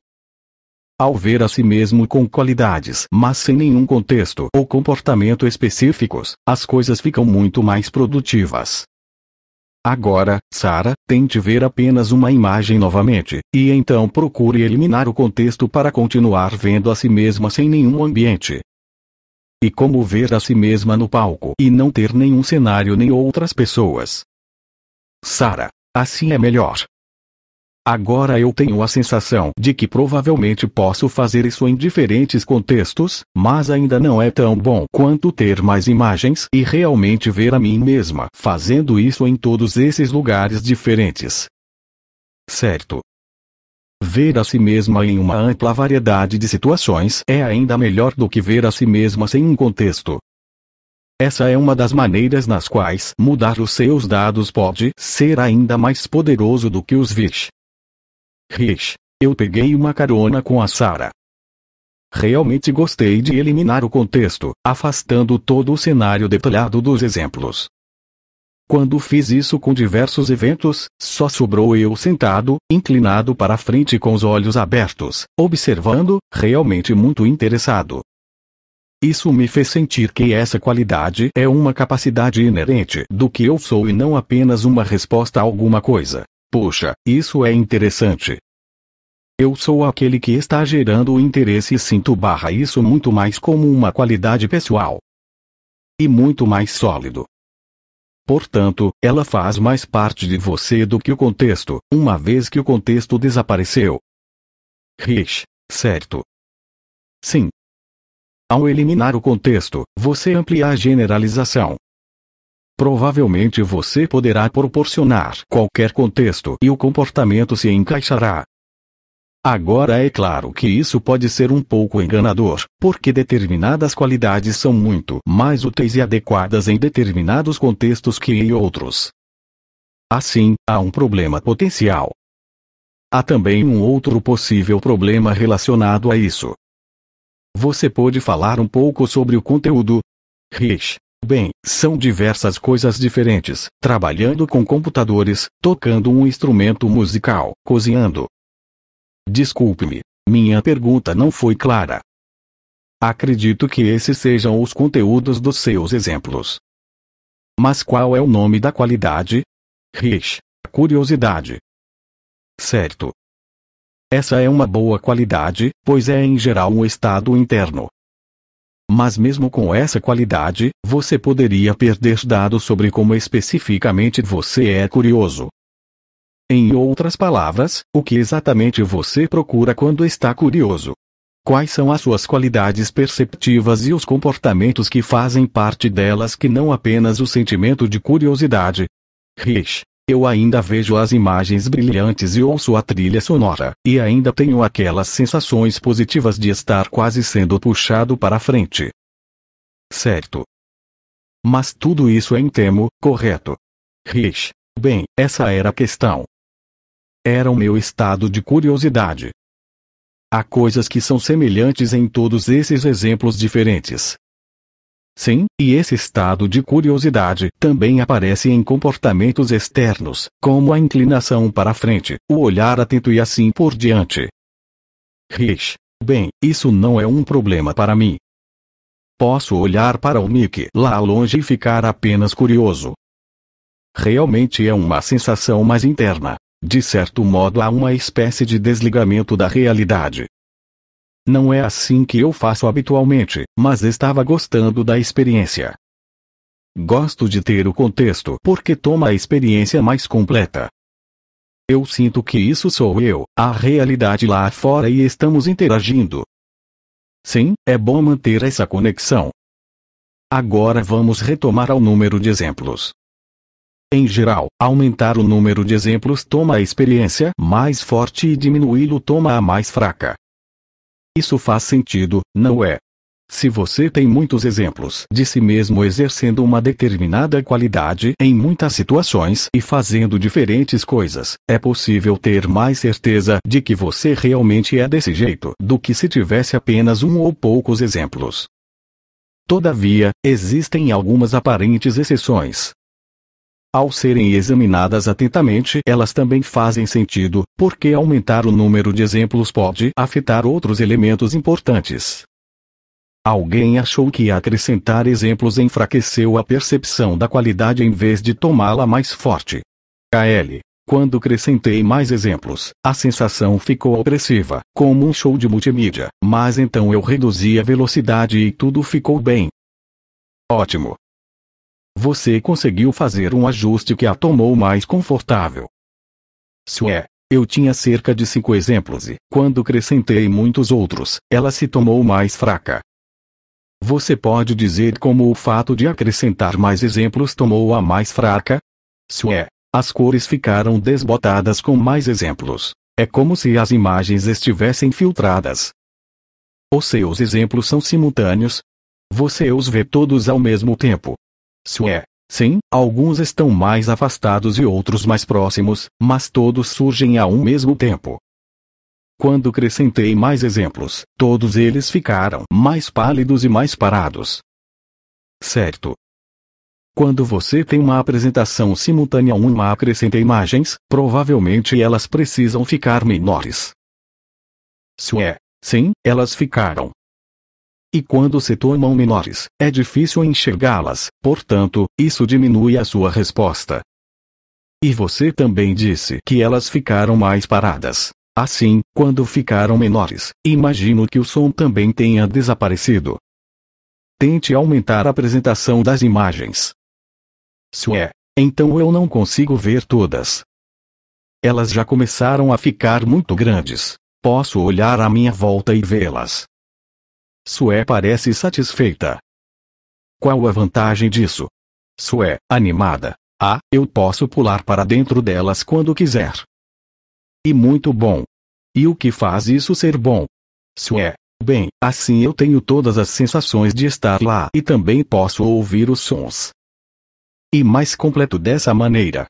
S1: Ao ver a si mesmo com qualidades, mas sem nenhum contexto ou comportamento específicos, as coisas ficam muito mais produtivas. Agora, Sarah, tente ver apenas uma imagem novamente, e então procure eliminar o contexto para continuar vendo a si mesma sem nenhum ambiente. E como ver a si mesma no palco e não ter nenhum cenário nem outras pessoas. Sarah, assim é melhor. Agora eu tenho a sensação de que provavelmente posso fazer isso em diferentes contextos, mas ainda não é tão bom quanto ter mais imagens e realmente ver a mim mesma fazendo isso em todos esses lugares diferentes. Certo. Ver a si mesma em uma ampla variedade de situações é ainda melhor do que ver a si mesma sem um contexto. Essa é uma das maneiras nas quais mudar os seus dados pode ser ainda mais poderoso do que os VISH. Eu peguei uma carona com a Sarah. Realmente gostei de eliminar o contexto, afastando todo o cenário detalhado dos exemplos. Quando fiz isso com diversos eventos, só sobrou eu sentado, inclinado para frente com os olhos abertos, observando, realmente muito interessado. Isso me fez sentir que essa qualidade é uma capacidade inerente do que eu sou e não apenas uma resposta a alguma coisa. Puxa, isso é interessante. Eu sou aquele que está gerando o interesse e sinto isso muito mais como uma qualidade pessoal. E muito mais sólido. Portanto, ela faz mais parte de você do que o contexto, uma vez que o contexto desapareceu. Certo. Sim. Ao eliminar o contexto, você amplia a generalização. Provavelmente você poderá proporcionar qualquer contexto e o comportamento se encaixará. Agora é claro que isso pode ser um pouco enganador, porque determinadas qualidades são muito mais úteis e adequadas em determinados contextos que em outros. Assim, há um problema potencial. Há também um outro possível problema relacionado a isso. Você pode falar um pouco sobre o conteúdo? Rich. Bem, são diversas coisas diferentes, trabalhando com computadores, tocando um instrumento musical, cozinhando. Desculpe-me, minha pergunta não foi clara. Acredito que esses sejam os conteúdos dos seus exemplos. Mas qual é o nome da qualidade? Rich. Curiosidade. Certo. Essa é uma boa qualidade, pois é em geral um estado interno. Mas mesmo com essa qualidade, você poderia perder dados sobre como especificamente você é curioso. Em outras palavras, o que exatamente você procura quando está curioso? Quais são as suas qualidades perceptivas e os comportamentos que fazem parte delas que não apenas o sentimento de curiosidade? Rich. Eu ainda vejo as imagens brilhantes e ouço a trilha sonora, e ainda tenho aquelas sensações positivas de estar quase sendo puxado para frente. Certo. Mas tudo isso é em termo, correto? Rich. Bem, essa era a questão. Era o meu estado de curiosidade. Há coisas que são semelhantes em todos esses exemplos diferentes. Sim, e esse estado de curiosidade também aparece em comportamentos externos, como a inclinação para frente, o olhar atento e assim por diante. Rich. Bem, isso não é um problema para mim. Posso olhar para o Mickey lá longe e ficar apenas curioso. Realmente é uma sensação mais interna. De certo modo há uma espécie de desligamento da realidade. Não é assim que eu faço habitualmente, mas estava gostando da experiência. Gosto de ter o contexto porque toma a experiência mais completa. Eu sinto que isso sou eu, a realidade lá fora e estamos interagindo. Sim, é bom manter essa conexão. Agora vamos retomar ao número de exemplos. Em geral, aumentar o número de exemplos toma a experiência mais forte e diminuí-lo toma a mais fraca. Isso faz sentido, não é? Se você tem muitos exemplos de si mesmo exercendo uma determinada qualidade em muitas situações e fazendo diferentes coisas, é possível ter mais certeza de que você realmente é desse jeito do que se tivesse apenas um ou poucos exemplos. Todavia, existem algumas aparentes exceções. Ao serem examinadas atentamente, elas também fazem sentido, porque aumentar o número de exemplos pode afetar outros elementos importantes. Alguém achou que acrescentar exemplos enfraqueceu a percepção da qualidade em vez de tomá-la mais forte. KL. Quando acrescentei mais exemplos, a sensação ficou opressiva, como um show de multimídia, mas então eu reduzi a velocidade e tudo ficou bem. Ótimo. Você conseguiu fazer um ajuste que a tornou mais confortável. Eu tinha cerca de 5 exemplos e, quando acrescentei muitos outros, ela se tornou mais fraca. Você pode dizer como o fato de acrescentar mais exemplos tornou-a mais fraca? As cores ficaram desbotadas com mais exemplos. É como se as imagens estivessem filtradas. Os seus exemplos são simultâneos? Você os vê todos ao mesmo tempo. Sim, alguns estão mais afastados e outros mais próximos, mas todos surgem ao mesmo tempo. Quando acrescentei mais exemplos, todos eles ficaram mais pálidos e mais parados. Certo. Quando você tem uma apresentação simultânea a uma acrescenta imagens, provavelmente elas precisam ficar menores. Sim, elas ficaram. E quando se tornam menores, é difícil enxergá-las, portanto, isso diminui a sua resposta. E você também disse que elas ficaram mais paradas. Assim, quando ficaram menores, imagino que o som também tenha desaparecido. Tente aumentar a apresentação das imagens. Então eu não consigo ver todas. Elas já começaram a ficar muito grandes. Posso olhar à minha volta e vê-las. Sue parece satisfeita. Qual a vantagem disso? Sue, animada. Eu posso pular para dentro delas quando quiser. E muito bom. E o que faz isso ser bom? Sue, bem, assim eu tenho todas as sensações de estar lá e também posso ouvir os sons. E mais completo dessa maneira.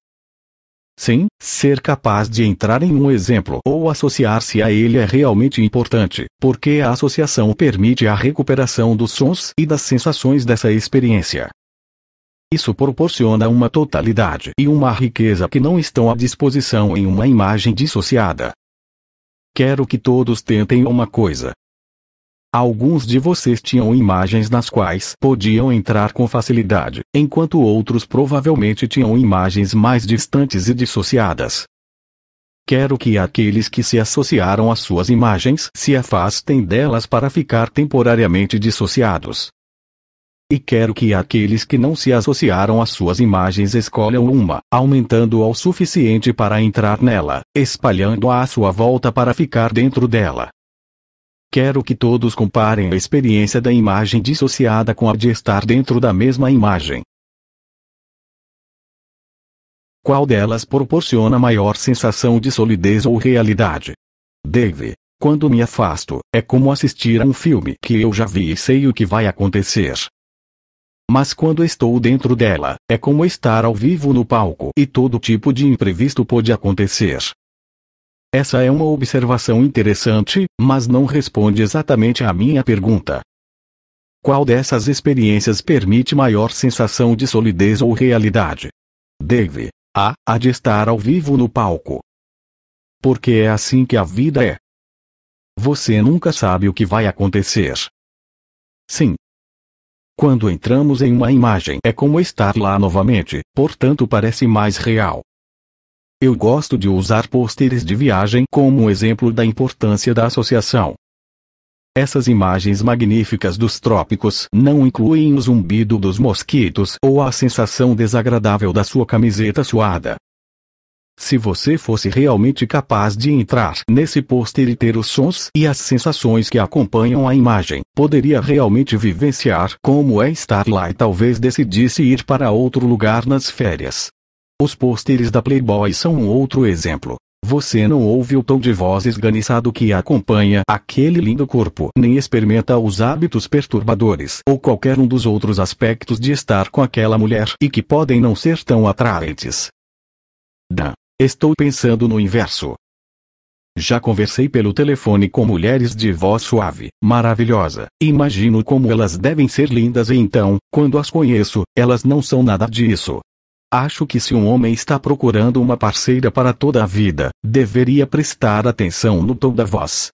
S1: Sim, ser capaz de entrar em um exemplo ou associar-se a ele é realmente importante, porque a associação permite a recuperação dos sons e das sensações dessa experiência. Isso proporciona uma totalidade e uma riqueza que não estão à disposição em uma imagem dissociada. Quero que todos tentem uma coisa. Alguns de vocês tinham imagens nas quais podiam entrar com facilidade, enquanto outros provavelmente tinham imagens mais distantes e dissociadas. Quero que aqueles que se associaram às suas imagens se afastem delas para ficar temporariamente dissociados. E quero que aqueles que não se associaram às suas imagens escolham uma, aumentando-a o suficiente para entrar nela, espalhando-a à sua volta para ficar dentro dela. Quero que todos comparem a experiência da imagem dissociada com a de estar dentro da mesma imagem. Qual delas proporciona maior sensação de solidez ou realidade? Dave, quando me afasto, é como assistir a um filme que eu já vi e sei o que vai acontecer. Mas quando estou dentro dela, é como estar ao vivo no palco e todo tipo de imprevisto pode acontecer. Essa é uma observação interessante, mas não responde exatamente à minha pergunta. Qual dessas experiências permite maior sensação de solidez ou realidade? Dave, a de estar ao vivo no palco. Porque é assim que a vida é. Você nunca sabe o que vai acontecer. Sim. Quando entramos em uma imagem é como estar lá novamente, portanto parece mais real. Eu gosto de usar pôsteres de viagem como um exemplo da importância da associação. Essas imagens magníficas dos trópicos não incluem o zumbido dos mosquitos ou a sensação desagradável da sua camiseta suada. Se você fosse realmente capaz de entrar nesse pôster e ter os sons e as sensações que acompanham a imagem, poderia realmente vivenciar como é estar lá e talvez decidisse ir para outro lugar nas férias. Os pôsteres da Playboy são um outro exemplo. Você não ouve o tom de voz esganiçado que acompanha aquele lindo corpo, nem experimenta os hábitos perturbadores ou qualquer um dos outros aspectos de estar com aquela mulher e que podem não ser tão atraentes. Estou pensando no inverso. Já conversei pelo telefone com mulheres de voz suave, maravilhosa. Imagino como elas devem ser lindas e então, quando as conheço, elas não são nada disso. Acho que se um homem está procurando uma parceira para toda a vida, deveria prestar atenção no tom da voz.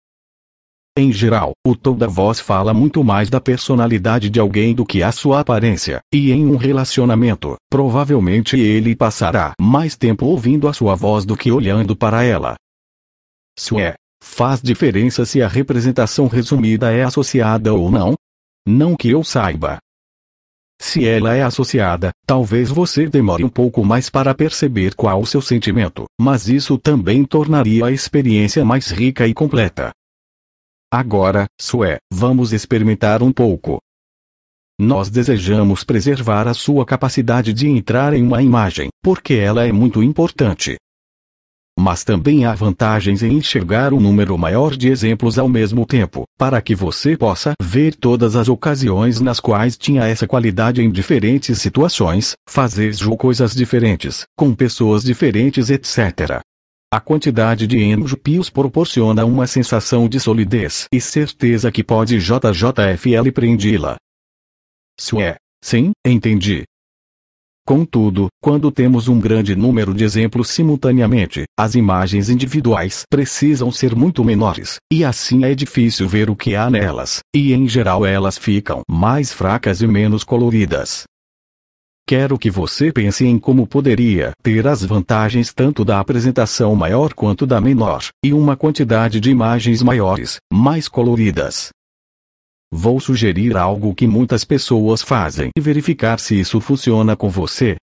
S1: Em geral, o tom da voz fala muito mais da personalidade de alguém do que a sua aparência, e em um relacionamento, provavelmente ele passará mais tempo ouvindo a sua voz do que olhando para ela. Faz diferença se a representação resumida é associada ou não? Não que eu saiba. Se ela é associada, talvez você demore um pouco mais para perceber qual o seu sentimento, mas isso também tornaria a experiência mais rica e completa. Agora, vamos experimentar um pouco. Nós desejamos preservar a sua capacidade de entrar em uma imagem, porque ela é muito importante. Mas também há vantagens em enxergar um número maior de exemplos ao mesmo tempo, para que você possa ver todas as ocasiões nas quais tinha essa qualidade em diferentes situações, fazer coisas diferentes, com pessoas diferentes, etc. A quantidade de enjopios proporciona uma sensação de solidez e certeza que pode JJFL prendê-la. Sim, entendi. Contudo, quando temos um grande número de exemplos simultaneamente, as imagens individuais precisam ser muito menores, e assim é difícil ver o que há nelas, e em geral elas ficam mais fracas e menos coloridas. Quero que você pense em como poderia ter as vantagens tanto da apresentação maior quanto da menor, e uma quantidade de imagens maiores, mais coloridas. Vou sugerir algo que muitas pessoas fazem e verificar se isso funciona com você.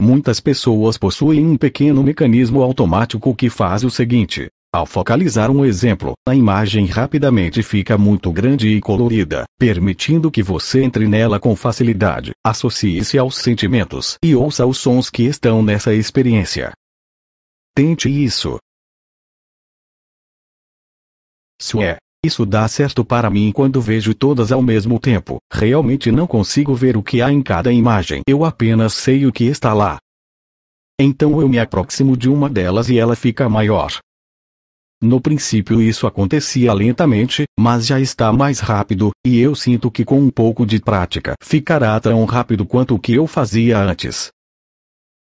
S1: Muitas pessoas possuem um pequeno mecanismo automático que faz o seguinte: Ao focalizar um exemplo, a imagem rapidamente fica muito grande e colorida, permitindo que você entre nela com facilidade, associe-se aos sentimentos e ouça os sons que estão nessa experiência. Tente isso. Isso dá certo para mim quando vejo todas ao mesmo tempo. Realmente não consigo ver o que há em cada imagem. Eu apenas sei o que está lá. Então eu me aproximo de uma delas e ela fica maior. No princípio isso acontecia lentamente, mas já está mais rápido, e eu sinto que com um pouco de prática ficará tão rápido quanto o que eu fazia antes.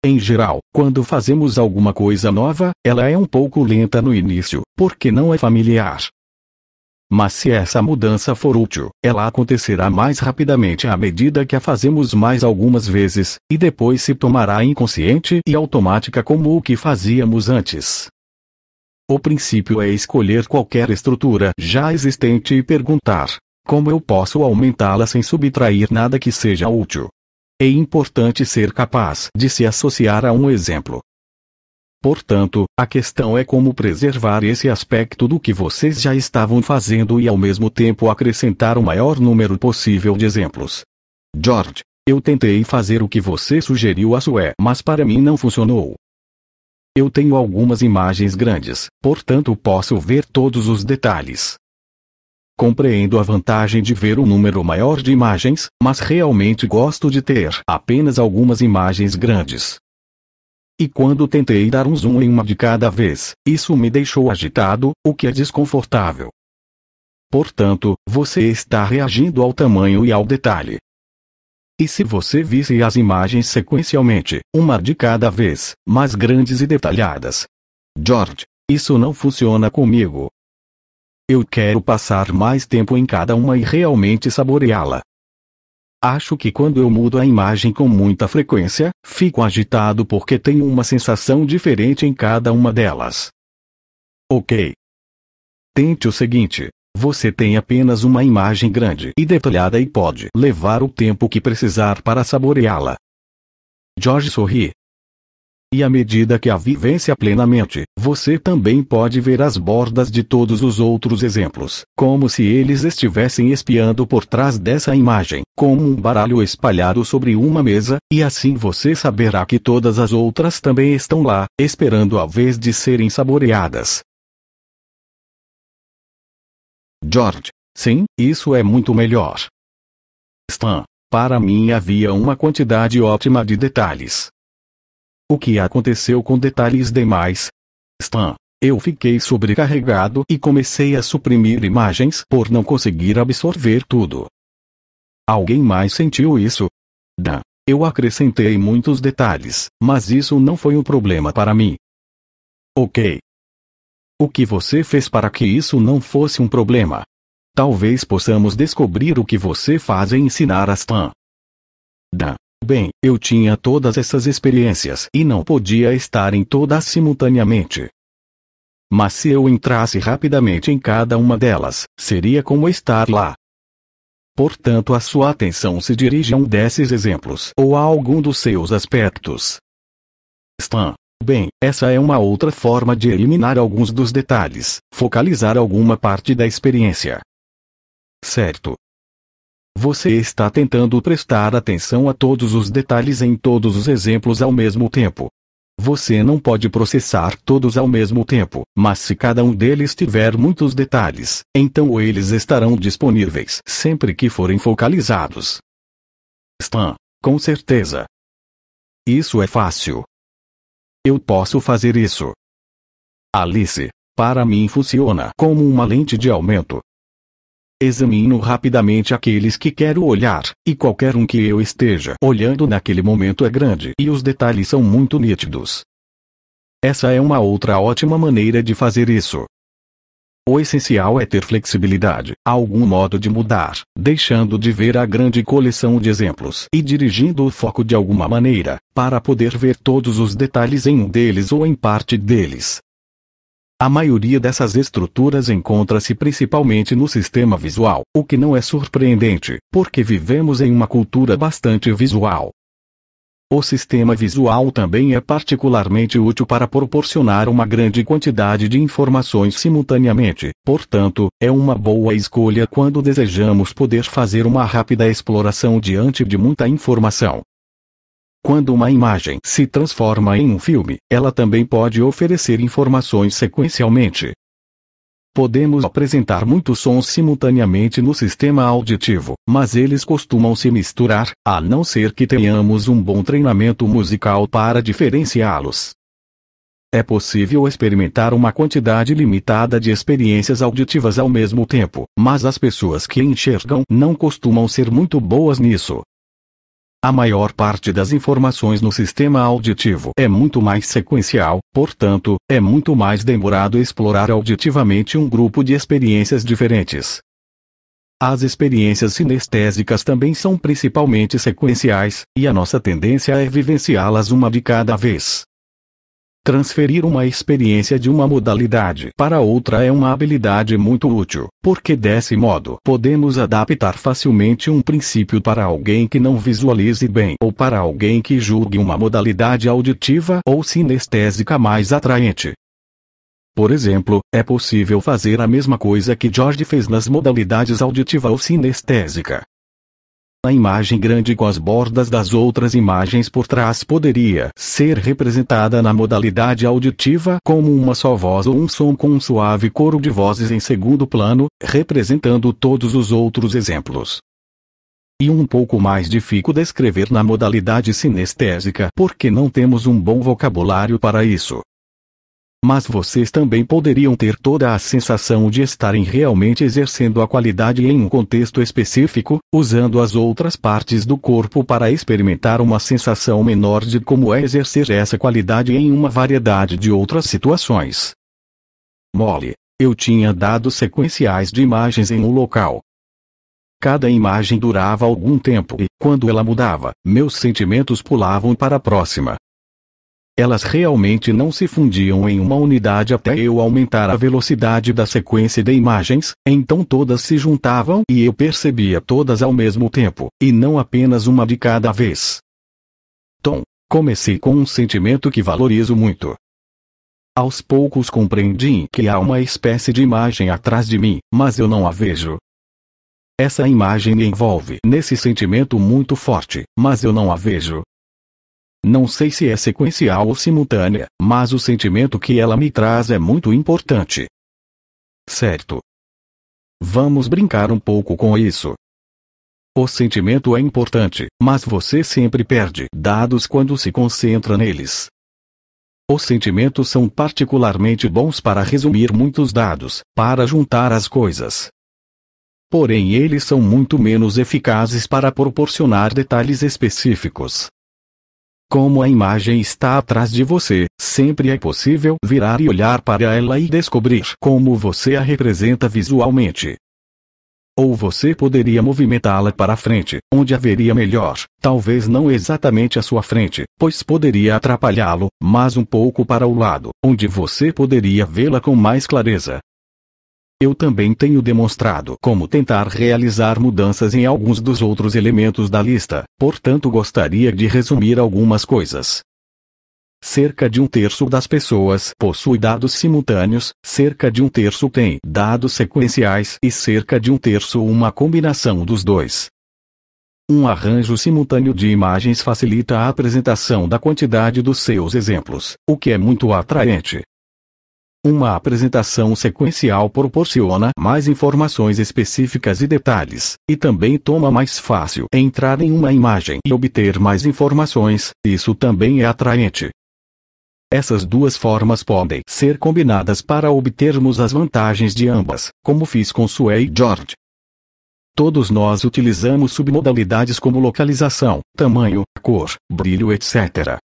S1: Em geral, quando fazemos alguma coisa nova, ela é um pouco lenta no início, porque não é familiar. Mas se essa mudança for útil, ela acontecerá mais rapidamente à medida que a fazemos mais algumas vezes, e depois se tornará inconsciente e automática como o que fazíamos antes. O princípio é escolher qualquer estrutura já existente e perguntar: como eu posso aumentá-la sem subtrair nada que seja útil? É importante ser capaz de se associar a um exemplo. Portanto, a questão é como preservar esse aspecto do que vocês já estavam fazendo e ao mesmo tempo acrescentar o maior número possível de exemplos. George, eu tentei fazer o que você sugeriu a Sue, mas para mim não funcionou. Eu tenho algumas imagens grandes, portanto posso ver todos os detalhes. Compreendo a vantagem de ver um número maior de imagens, mas realmente gosto de ter apenas algumas imagens grandes. E quando tentei dar um zoom em uma de cada vez, isso me deixou agitado, o que é desconfortável. Portanto, você está reagindo ao tamanho e ao detalhe. E se você visse as imagens sequencialmente, uma de cada vez, mais grandes e detalhadas? George, isso não funciona comigo. Eu quero passar mais tempo em cada uma e realmente saboreá-la. Acho que quando eu mudo a imagem com muita frequência, fico agitado porque tenho uma sensação diferente em cada uma delas. Ok. Tente o seguinte. Você tem apenas uma imagem grande e detalhada e pode levar o tempo que precisar para saboreá-la. George sorri. E à medida que a vivencia plenamente, você também pode ver as bordas de todos os outros exemplos, como se eles estivessem espiando por trás dessa imagem, como um baralho espalhado sobre uma mesa, e assim você saberá que todas as outras também estão lá, esperando a vez de serem saboreadas. George, sim, isso é muito melhor. Stan, para mim havia uma quantidade ótima de detalhes. O que aconteceu com detalhes demais? Stan, eu fiquei sobrecarregado e comecei a suprimir imagens por não conseguir absorver tudo. Alguém mais sentiu isso? Dan, eu acrescentei muitos detalhes, mas isso não foi um problema para mim. Ok. O que você fez para que isso não fosse um problema? Talvez possamos descobrir o que você faz e ensinar a Stan. Dan. Bem, eu tinha todas essas experiências e não podia estar em todas simultaneamente. Mas se eu entrasse rapidamente em cada uma delas, seria como estar lá. Portanto, a sua atenção se dirige a um desses exemplos ou a algum dos seus aspectos. Stan. Bem, essa é uma outra forma de eliminar alguns dos detalhes, focalizar alguma parte da experiência. Certo. Você está tentando prestar atenção a todos os detalhes em todos os exemplos ao mesmo tempo. Você não pode processar todos ao mesmo tempo, mas se cada um deles tiver muitos detalhes, então eles estarão disponíveis sempre que forem focalizados. Stan, com certeza. Isso é fácil. Eu posso fazer isso. Alice, para mim funciona como uma lente de aumento. Examino rapidamente aqueles que quero olhar, e qualquer um que eu esteja olhando naquele momento é grande e os detalhes são muito nítidos. Essa é uma outra ótima maneira de fazer isso. O essencial é ter flexibilidade, algum modo de mudar, deixando de ver a grande coleção de exemplos e dirigindo o foco de alguma maneira, para poder ver todos os detalhes em um deles ou em parte deles. A maioria dessas estruturas encontra-se principalmente no sistema visual, o que não é surpreendente, porque vivemos em uma cultura bastante visual. O sistema visual também é particularmente útil para proporcionar uma grande quantidade de informações simultaneamente, portanto, é uma boa escolha quando desejamos poder fazer uma rápida exploração diante de muita informação. Quando uma imagem se transforma em um filme, ela também pode oferecer informações sequencialmente. Podemos apresentar muitos sons simultaneamente no sistema auditivo, mas eles costumam se misturar, a não ser que tenhamos um bom treinamento musical para diferenciá-los. É possível experimentar uma quantidade limitada de experiências auditivas ao mesmo tempo, mas as pessoas que enxergam não costumam ser muito boas nisso. A maior parte das informações no sistema auditivo é muito mais sequencial, portanto, é muito mais demorado explorar auditivamente um grupo de experiências diferentes. As experiências sinestésicas também são principalmente sequenciais, e a nossa tendência é vivenciá-las uma de cada vez. Transferir uma experiência de uma modalidade para outra é uma habilidade muito útil, porque desse modo podemos adaptar facilmente um princípio para alguém que não visualize bem ou para alguém que julgue uma modalidade auditiva ou sinestésica mais atraente. Por exemplo, é possível fazer a mesma coisa que George fez nas modalidades auditiva ou sinestésica. A imagem grande com as bordas das outras imagens por trás poderia ser representada na modalidade auditiva como uma só voz ou um som com um suave coro de vozes em segundo plano, representando todos os outros exemplos. E um pouco mais difícil descrever na modalidade sinestésica porque não temos um bom vocabulário para isso. Mas vocês também poderiam ter toda a sensação de estarem realmente exercendo a qualidade em um contexto específico, usando as outras partes do corpo para experimentar uma sensação menor de como é exercer essa qualidade em uma variedade de outras situações. Molly, eu tinha dados sequenciais de imagens em um local. Cada imagem durava algum tempo e, quando ela mudava, meus sentimentos pulavam para a próxima. Elas realmente não se fundiam em uma unidade até eu aumentar a velocidade da sequência de imagens, então todas se juntavam e eu percebia todas ao mesmo tempo, e não apenas uma de cada vez. Tom, comecei com um sentimento que valorizo muito. Aos poucos compreendi que há uma espécie de imagem atrás de mim, mas eu não a vejo. Essa imagem me envolve nesse sentimento muito forte, mas eu não a vejo. Não sei se é sequencial ou simultânea, mas o sentimento que ela me traz é muito importante. Certo. Vamos brincar um pouco com isso. O sentimento é importante, mas você sempre perde dados quando se concentra neles. Os sentimentos são particularmente bons para resumir muitos dados, para juntar as coisas. Porém, eles são muito menos eficazes para proporcionar detalhes específicos. Como a imagem está atrás de você, sempre é possível virar e olhar para ela e descobrir como você a representa visualmente. Ou você poderia movimentá-la para frente, onde haveria melhor, talvez não exatamente à sua frente, pois poderia atrapalhá-lo, mas um pouco para o lado, onde você poderia vê-la com mais clareza. Eu também tenho demonstrado como tentar realizar mudanças em alguns dos outros elementos da lista, portanto gostaria de resumir algumas coisas. Cerca de um terço das pessoas possui dados simultâneos, cerca de um terço tem dados sequenciais e cerca de um terço uma combinação dos dois. Um arranjo simultâneo de imagens facilita a apresentação da quantidade dos seus exemplos, o que é muito atraente. Uma apresentação sequencial proporciona mais informações específicas e detalhes, e também torna mais fácil entrar em uma imagem e obter mais informações, isso também é atraente. Essas duas formas podem ser combinadas para obtermos as vantagens de ambas, como fiz com Sue e George. Todos nós utilizamos submodalidades como localização, tamanho, cor, brilho, etc.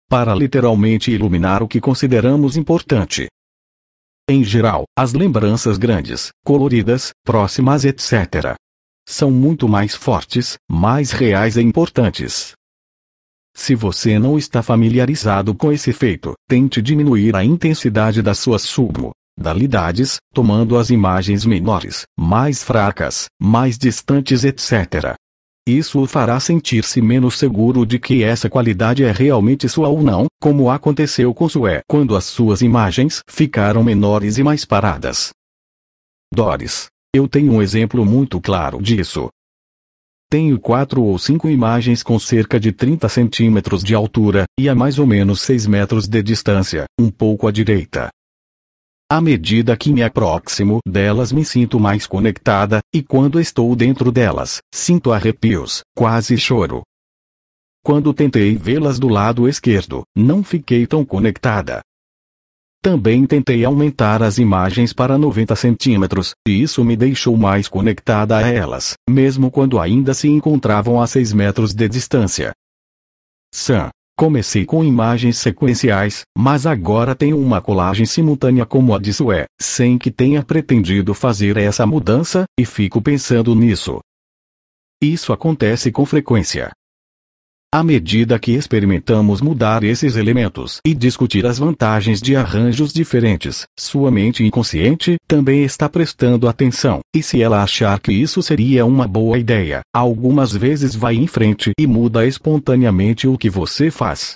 S1: para literalmente iluminar o que consideramos importante. Em geral, as lembranças grandes, coloridas, próximas, etc. são muito mais fortes, mais reais e importantes. Se você não está familiarizado com esse efeito, tente diminuir a intensidade das suas submodalidades, tomando as imagens menores, mais fracas, mais distantes, etc. Isso o fará sentir-se menos seguro de que essa qualidade é realmente sua ou não, como aconteceu com Sue quando as suas imagens ficaram menores e mais paradas. Doris. Eu tenho um exemplo muito claro disso. Tenho 4 ou 5 imagens com cerca de 30 centímetros de altura, e a mais ou menos 6 metros de distância, um pouco à direita. À medida que me aproximo delas me sinto mais conectada, e quando estou dentro delas, sinto arrepios, quase choro. Quando tentei vê-las do lado esquerdo, não fiquei tão conectada. Também tentei aumentar as imagens para 90 centímetros, e isso me deixou mais conectada a elas, mesmo quando ainda se encontravam a 6 metros de distância. Comecei com imagens sequenciais, mas agora tenho uma colagem simultânea como a de Sue, sem que tenha pretendido fazer essa mudança, e fico pensando nisso. Isso acontece com frequência. À medida que experimentamos mudar esses elementos e discutir as vantagens de arranjos diferentes, sua mente inconsciente também está prestando atenção, e se ela achar que isso seria uma boa ideia, algumas vezes vai em frente e muda espontaneamente o que você faz.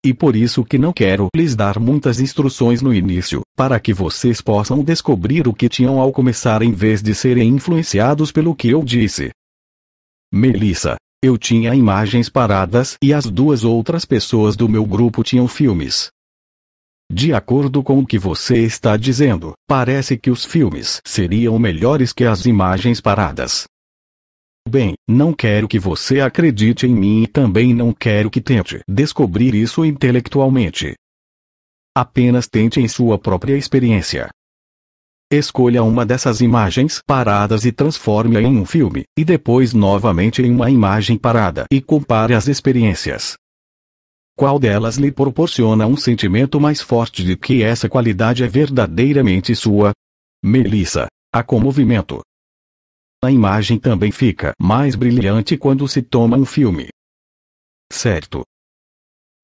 S1: E por isso que não quero lhes dar muitas instruções no início, para que vocês possam descobrir o que tinham ao começar em vez de serem influenciados pelo que eu disse. Melissa. Eu tinha imagens paradas e as 2 outras pessoas do meu grupo tinham filmes. De acordo com o que você está dizendo, parece que os filmes seriam melhores que as imagens paradas. Bem, não quero que você acredite em mim e também não quero que tente descobrir isso intelectualmente. Apenas tente em sua própria experiência. Escolha uma dessas imagens paradas e transforme-a em um filme, e depois novamente em uma imagem parada e compare as experiências. Qual delas lhe proporciona um sentimento mais forte de que essa qualidade é verdadeiramente sua? Melissa. A com movimento. A imagem também fica mais brilhante quando se toma um filme. Certo.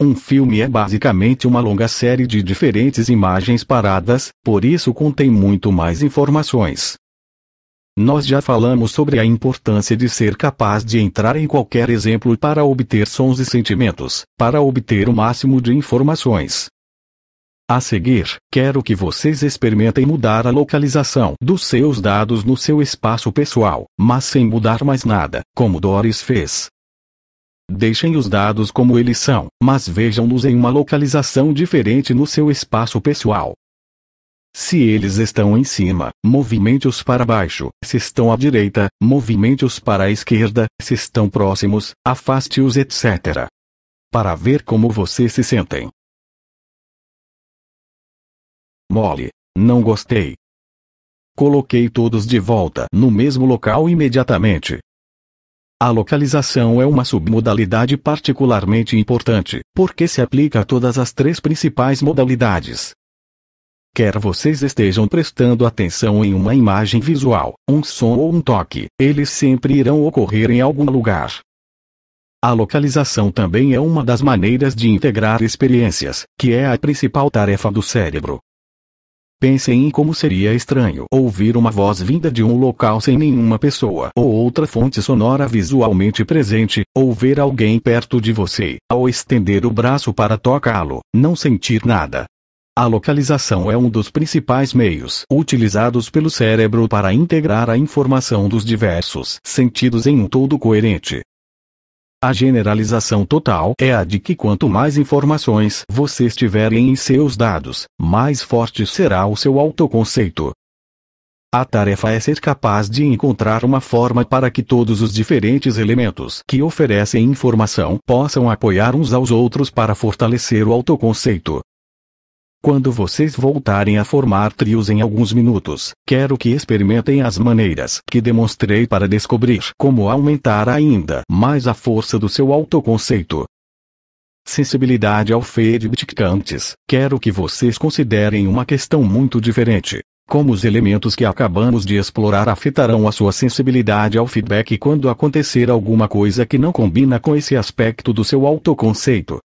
S1: Um filme é basicamente uma longa série de diferentes imagens paradas, por isso contém muito mais informações. Nós já falamos sobre a importância de ser capaz de entrar em qualquer exemplo para obter sons e sentimentos, para obter o máximo de informações. A seguir, quero que vocês experimentem mudar a localização dos seus dados no seu espaço pessoal, mas sem mudar mais nada, como Doris fez. Deixem os dados como eles são, mas vejam-nos em uma localização diferente no seu espaço pessoal. Se eles estão em cima, movimente-os para baixo. Se estão à direita, movimente-os para a esquerda. Se estão próximos, afaste-os, etc. Para ver como vocês se sentem. Molly. Não gostei. Coloquei todos de volta no mesmo local imediatamente. A localização é uma submodalidade particularmente importante, porque se aplica a todas as 3 principais modalidades. Quer vocês estejam prestando atenção em uma imagem visual, um som ou um toque, eles sempre irão ocorrer em algum lugar. A localização também é uma das maneiras de integrar experiências, que é a principal tarefa do cérebro. Pensem em como seria estranho ouvir uma voz vinda de um local sem nenhuma pessoa ou outra fonte sonora visualmente presente, ou ver alguém perto de você, ao estender o braço para tocá-lo, não sentir nada. A localização é um dos principais meios utilizados pelo cérebro para integrar a informação dos diversos sentidos em um todo coerente. A generalização total é a de que quanto mais informações vocês tiverem em seus dados, mais forte será o seu autoconceito. A tarefa é ser capaz de encontrar uma forma para que todos os diferentes elementos que oferecem informação possam apoiar uns aos outros para fortalecer o autoconceito. Quando vocês voltarem a formar trios em alguns minutos, quero que experimentem as maneiras que demonstrei para descobrir como aumentar ainda mais a força do seu autoconceito. Sensibilidade ao feedback. Antes, quero que vocês considerem uma questão muito diferente. Como os elementos que acabamos de explorar afetarão a sua sensibilidade ao feedback quando acontecer alguma coisa que não combina com esse aspecto do seu autoconceito.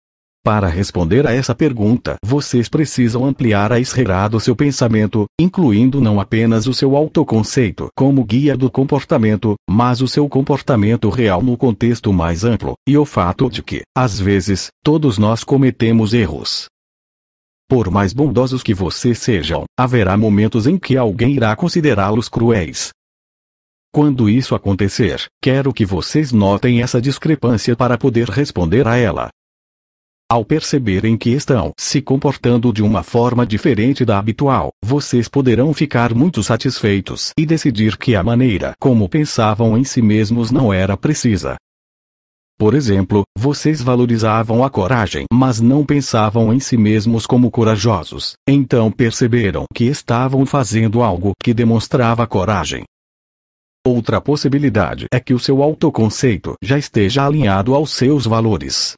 S1: Para responder a essa pergunta, vocês precisam ampliar a esfera do seu pensamento, incluindo não apenas o seu autoconceito como guia do comportamento, mas o seu comportamento real no contexto mais amplo, e o fato de que, às vezes, todos nós cometemos erros. Por mais bondosos que vocês sejam, haverá momentos em que alguém irá considerá-los cruéis. Quando isso acontecer, quero que vocês notem essa discrepância para poder responder a ela. Ao perceberem que estão se comportando de uma forma diferente da habitual, vocês poderão ficar muito satisfeitos e decidir que a maneira como pensavam em si mesmos não era precisa. Por exemplo, vocês valorizavam a coragem, mas não pensavam em si mesmos como corajosos. Então perceberam que estavam fazendo algo que demonstrava coragem. Outra possibilidade é que o seu autoconceito já esteja alinhado aos seus valores.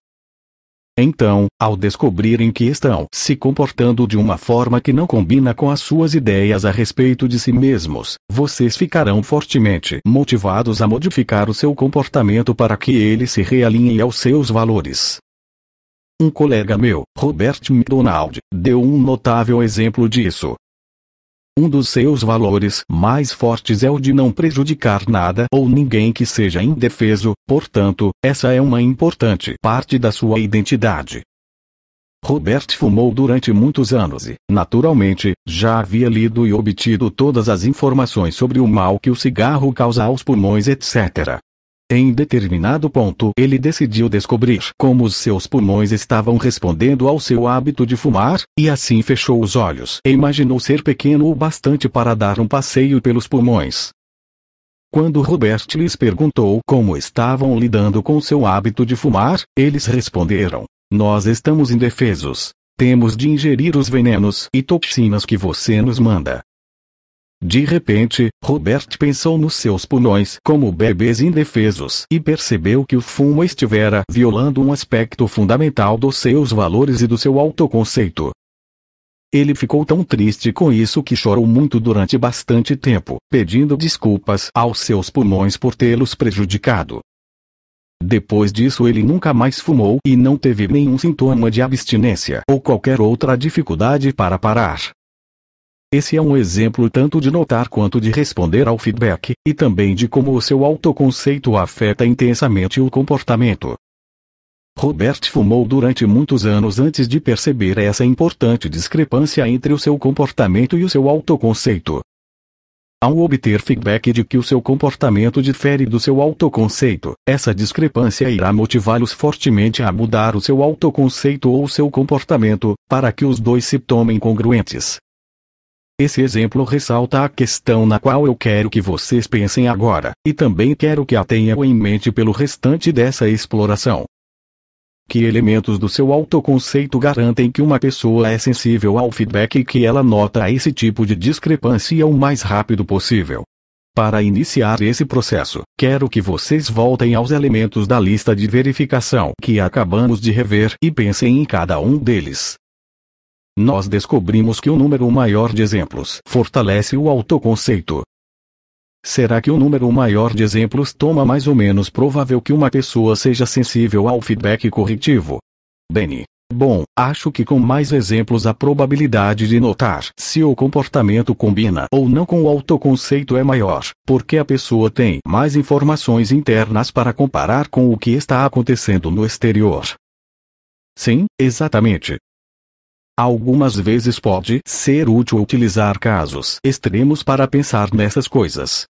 S1: Então, ao descobrirem que estão se comportando de uma forma que não combina com as suas ideias a respeito de si mesmos, vocês ficarão fortemente motivados a modificar o seu comportamento para que ele se realinhe aos seus valores. Um colega meu, Robert McDonald, deu um notável exemplo disso. Um dos seus valores mais fortes é o de não prejudicar nada ou ninguém que seja indefeso, portanto, essa é uma importante parte da sua identidade. Robert fumou durante muitos anos e, naturalmente, já havia lido e obtido todas as informações sobre o mal que o cigarro causa aos pulmões, etc. Em determinado ponto, ele decidiu descobrir como os seus pulmões estavam respondendo ao seu hábito de fumar, e assim fechou os olhos e imaginou ser pequeno o bastante para dar um passeio pelos pulmões. Quando Robert lhes perguntou como estavam lidando com seu hábito de fumar, eles responderam: "Nós estamos indefesos. Temos de ingerir os venenos e toxinas que você nos manda." De repente, Robert pensou nos seus pulmões como bebês indefesos e percebeu que o fumo estivera violando um aspecto fundamental dos seus valores e do seu autoconceito. Ele ficou tão triste com isso que chorou muito durante bastante tempo, pedindo desculpas aos seus pulmões por tê-los prejudicado. Depois disso ele nunca mais fumou e não teve nenhum sintoma de abstinência ou qualquer outra dificuldade para parar. Esse é um exemplo tanto de notar quanto de responder ao feedback, e também de como o seu autoconceito afeta intensamente o comportamento. Robert fumou durante muitos anos antes de perceber essa importante discrepância entre o seu comportamento e o seu autoconceito. Ao obter feedback de que o seu comportamento difere do seu autoconceito, essa discrepância irá motivá-los fortemente a mudar o seu autoconceito ou o seu comportamento, para que os dois se tomem congruentes. Esse exemplo ressalta a questão na qual eu quero que vocês pensem agora, e também quero que a tenham em mente pelo restante dessa exploração. Que elementos do seu autoconceito garantem que uma pessoa é sensível ao feedback e que ela nota esse tipo de discrepância o mais rápido possível? Para iniciar esse processo, quero que vocês voltem aos elementos da lista de verificação que acabamos de rever e pensem em cada um deles. Nós descobrimos que o número maior de exemplos fortalece o autoconceito. Será que o número maior de exemplos toma mais ou menos provável que uma pessoa seja sensível ao feedback corretivo? Bom, acho que com mais exemplos a probabilidade de notar se o comportamento combina ou não com o autoconceito é maior, porque a pessoa tem mais informações internas para comparar com o que está acontecendo no exterior. Sim, exatamente. Algumas vezes pode ser útil utilizar casos extremos para pensar nessas coisas.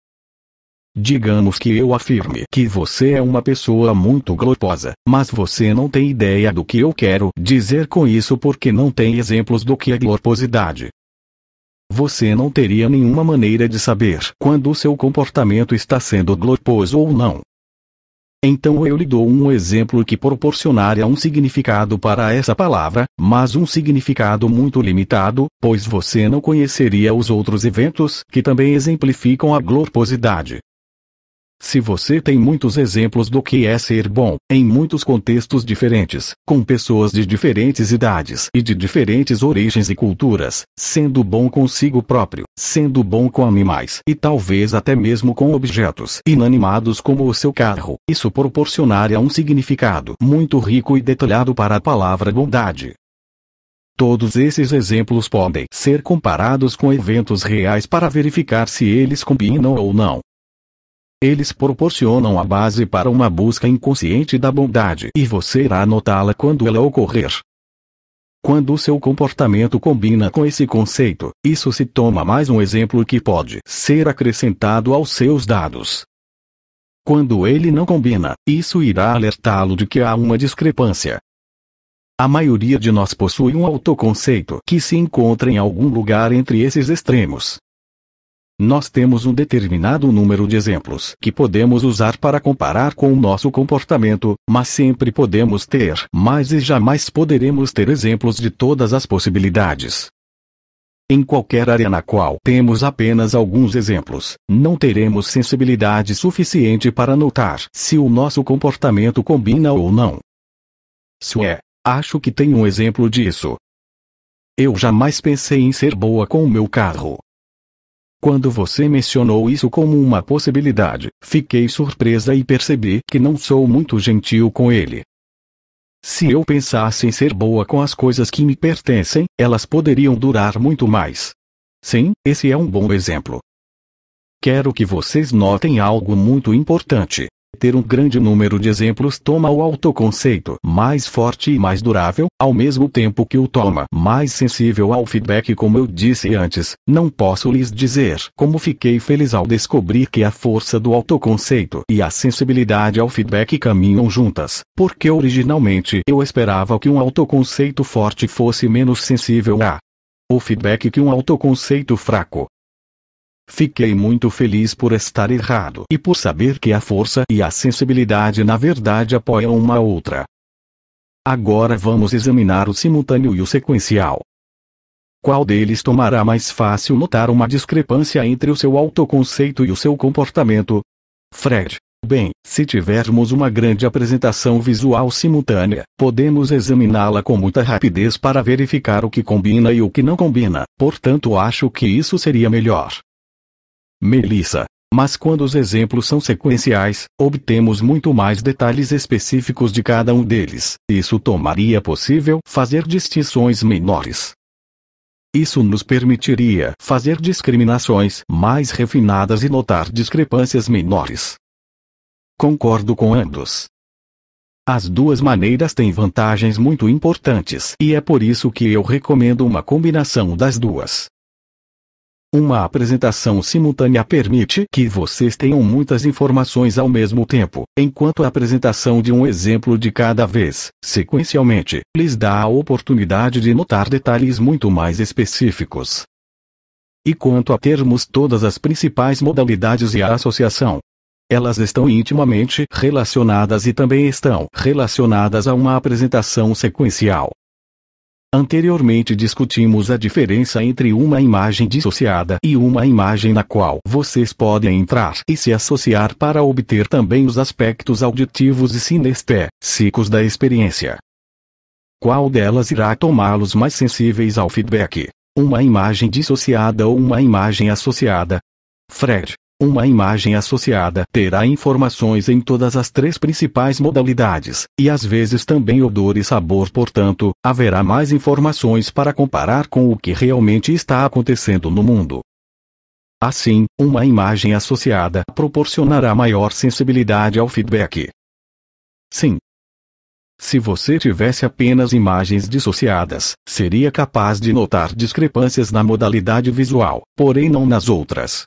S1: Digamos que eu afirme que você é uma pessoa muito glotosa, mas você não tem ideia do que eu quero dizer com isso porque não tem exemplos do que é glotosidade. Você não teria nenhuma maneira de saber quando o seu comportamento está sendo glotoso ou não. Então eu lhe dou um exemplo que proporcionaria um significado para essa palavra, mas um significado muito limitado, pois você não conheceria os outros eventos que também exemplificam a glotosidade. Se você tem muitos exemplos do que é ser bom, em muitos contextos diferentes, com pessoas de diferentes idades e de diferentes origens e culturas, sendo bom consigo próprio, sendo bom com animais e talvez até mesmo com objetos inanimados como o seu carro, isso proporcionaria um significado muito rico e detalhado para a palavra bondade. Todos esses exemplos podem ser comparados com eventos reais para verificar se eles combinam ou não. Eles proporcionam a base para uma busca inconsciente da bondade e você irá notá-la quando ela ocorrer. Quando o seu comportamento combina com esse conceito, isso se toma mais um exemplo que pode ser acrescentado aos seus dados. Quando ele não combina, isso irá alertá-lo de que há uma discrepância. A maioria de nós possui um autoconceito que se encontra em algum lugar entre esses extremos. Nós temos um determinado número de exemplos que podemos usar para comparar com o nosso comportamento, mas sempre podemos ter mais e jamais poderemos ter exemplos de todas as possibilidades. Em qualquer área na qual temos apenas alguns exemplos, não teremos sensibilidade suficiente para notar se o nosso comportamento combina ou não. Acho que tenho um exemplo disso. Eu jamais pensei em ser boa com o meu carro. Quando você mencionou isso como uma possibilidade, fiquei surpresa e percebi que não sou muito gentil com ele. Se eu pensasse em ser boa com as coisas que me pertencem, elas poderiam durar muito mais. Sim, esse é um bom exemplo. Quero que vocês notem algo muito importante. Ter um grande número de exemplos toma o autoconceito mais forte e mais durável, ao mesmo tempo que o toma mais sensível ao feedback. Como eu disse antes, não posso lhes dizer como fiquei feliz ao descobrir que a força do autoconceito e a sensibilidade ao feedback caminham juntas, porque originalmente eu esperava que um autoconceito forte fosse menos sensível ao feedback que um autoconceito fraco. Fiquei muito feliz por estar errado e por saber que a força e a sensibilidade na verdade apoiam uma a outra. Agora vamos examinar o simultâneo e o sequencial. Qual deles tomará mais fácil notar uma discrepância entre o seu autoconceito e o seu comportamento? Fred. Bem, se tivermos uma grande apresentação visual simultânea, podemos examiná-la com muita rapidez para verificar o que combina e o que não combina, portanto acho que isso seria melhor. Melissa. Mas quando os exemplos são sequenciais, obtemos muito mais detalhes específicos de cada um deles. Isso tornaria possível fazer distinções menores. Isso nos permitiria fazer discriminações mais refinadas e notar discrepâncias menores. Concordo com ambos. As duas maneiras têm vantagens muito importantes e é por isso que eu recomendo uma combinação das duas. Uma apresentação simultânea permite que vocês tenham muitas informações ao mesmo tempo, enquanto a apresentação de um exemplo de cada vez, sequencialmente, lhes dá a oportunidade de notar detalhes muito mais específicos. E quanto a termos todas as principais modalidades e a associação, elas estão intimamente relacionadas e também estão relacionadas a uma apresentação sequencial. Anteriormente discutimos a diferença entre uma imagem dissociada e uma imagem na qual vocês podem entrar e se associar para obter também os aspectos auditivos e sinestésicos da experiência. Qual delas irá tomá-los mais sensíveis ao feedback? Uma imagem dissociada ou uma imagem associada? Fred. Uma imagem associada terá informações em todas as três principais modalidades, e às vezes também odor e sabor, portanto, haverá mais informações para comparar com o que realmente está acontecendo no mundo. Assim, uma imagem associada proporcionará maior sensibilidade ao feedback. Sim. Se você tivesse apenas imagens dissociadas, seria capaz de notar discrepâncias na modalidade visual, porém não nas outras.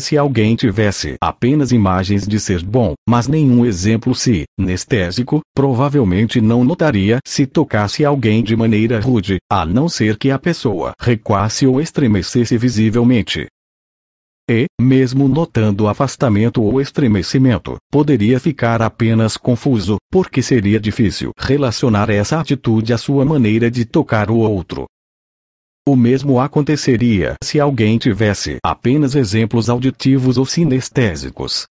S1: Se alguém tivesse apenas imagens de ser bom, mas nenhum exemplo sinestésico, provavelmente não notaria se tocasse alguém de maneira rude, a não ser que a pessoa recuasse ou estremecesse visivelmente. E, mesmo notando afastamento ou estremecimento, poderia ficar apenas confuso, porque seria difícil relacionar essa atitude à sua maneira de tocar o outro. O mesmo aconteceria se alguém tivesse apenas exemplos auditivos ou sinestésicos.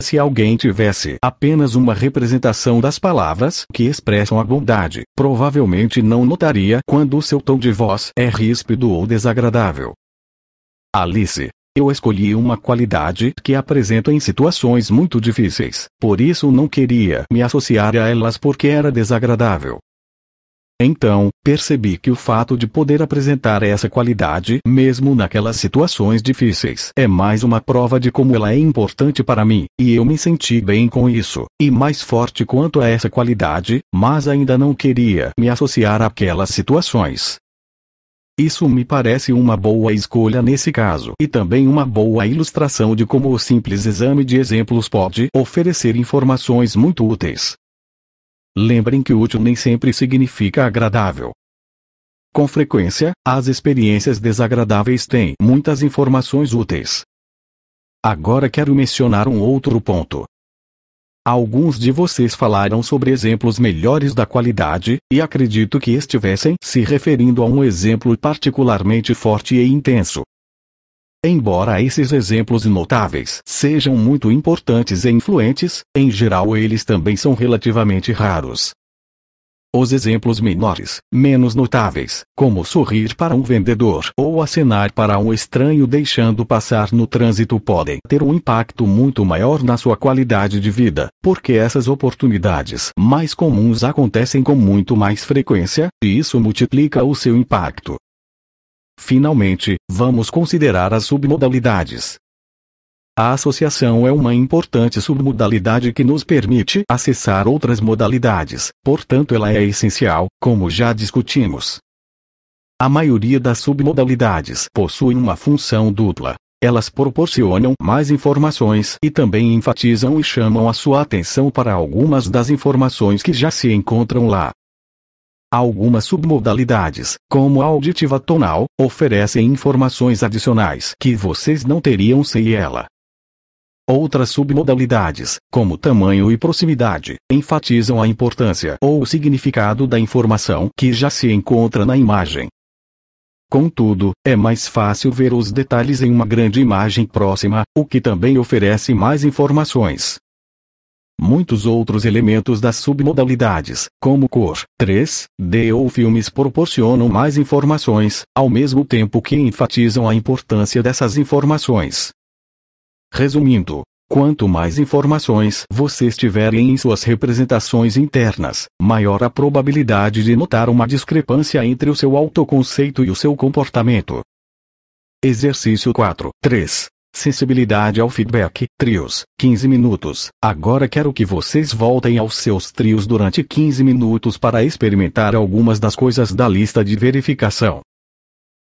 S1: Se alguém tivesse apenas uma representação das palavras que expressam a bondade, provavelmente não notaria quando o seu tom de voz é ríspido ou desagradável. Alice. Eu escolhi uma qualidade que apresento em situações muito difíceis, por isso não queria me associar a elas porque era desagradável. Então, percebi que o fato de poder apresentar essa qualidade mesmo naquelas situações difíceis é mais uma prova de como ela é importante para mim, e eu me senti bem com isso, e mais forte quanto a essa qualidade, mas ainda não queria me associar àquelas situações. Isso me parece uma boa escolha nesse caso e também uma boa ilustração de como o simples exame de exemplos pode oferecer informações muito úteis. Lembrem que útil nem sempre significa agradável. Com frequência, as experiências desagradáveis têm muitas informações úteis. Agora quero mencionar um outro ponto. Alguns de vocês falaram sobre exemplos melhores da qualidade, e acredito que estivessem se referindo a um exemplo particularmente forte e intenso. Embora esses exemplos notáveis sejam muito importantes e influentes, em geral eles também são relativamente raros. Os exemplos menores, menos notáveis, como sorrir para um vendedor ou acenar para um estranho deixando passar no trânsito podem ter um impacto muito maior na sua qualidade de vida, porque essas oportunidades mais comuns acontecem com muito mais frequência, e isso multiplica o seu impacto. Finalmente, vamos considerar as submodalidades. A associação é uma importante submodalidade que nos permite acessar outras modalidades, portanto ela é essencial, como já discutimos. A maioria das submodalidades possuem uma função dupla. Elas proporcionam mais informações e também enfatizam e chamam a sua atenção para algumas das informações que já se encontram lá. Algumas submodalidades, como a auditiva tonal, oferecem informações adicionais que vocês não teriam sem ela. Outras submodalidades, como tamanho e proximidade, enfatizam a importância ou o significado da informação que já se encontra na imagem. Contudo, é mais fácil ver os detalhes em uma grande imagem próxima, o que também oferece mais informações. Muitos outros elementos das submodalidades, como cor, 3D ou filmes proporcionam mais informações, ao mesmo tempo que enfatizam a importância dessas informações. Resumindo, quanto mais informações vocês tiverem em suas representações internas, maior a probabilidade de notar uma discrepância entre o seu autoconceito e o seu comportamento. Exercício 4.3. Sensibilidade ao feedback, trios, 15 minutos. Agora quero que vocês voltem aos seus trios durante 15 minutos para experimentar algumas das coisas da lista de verificação.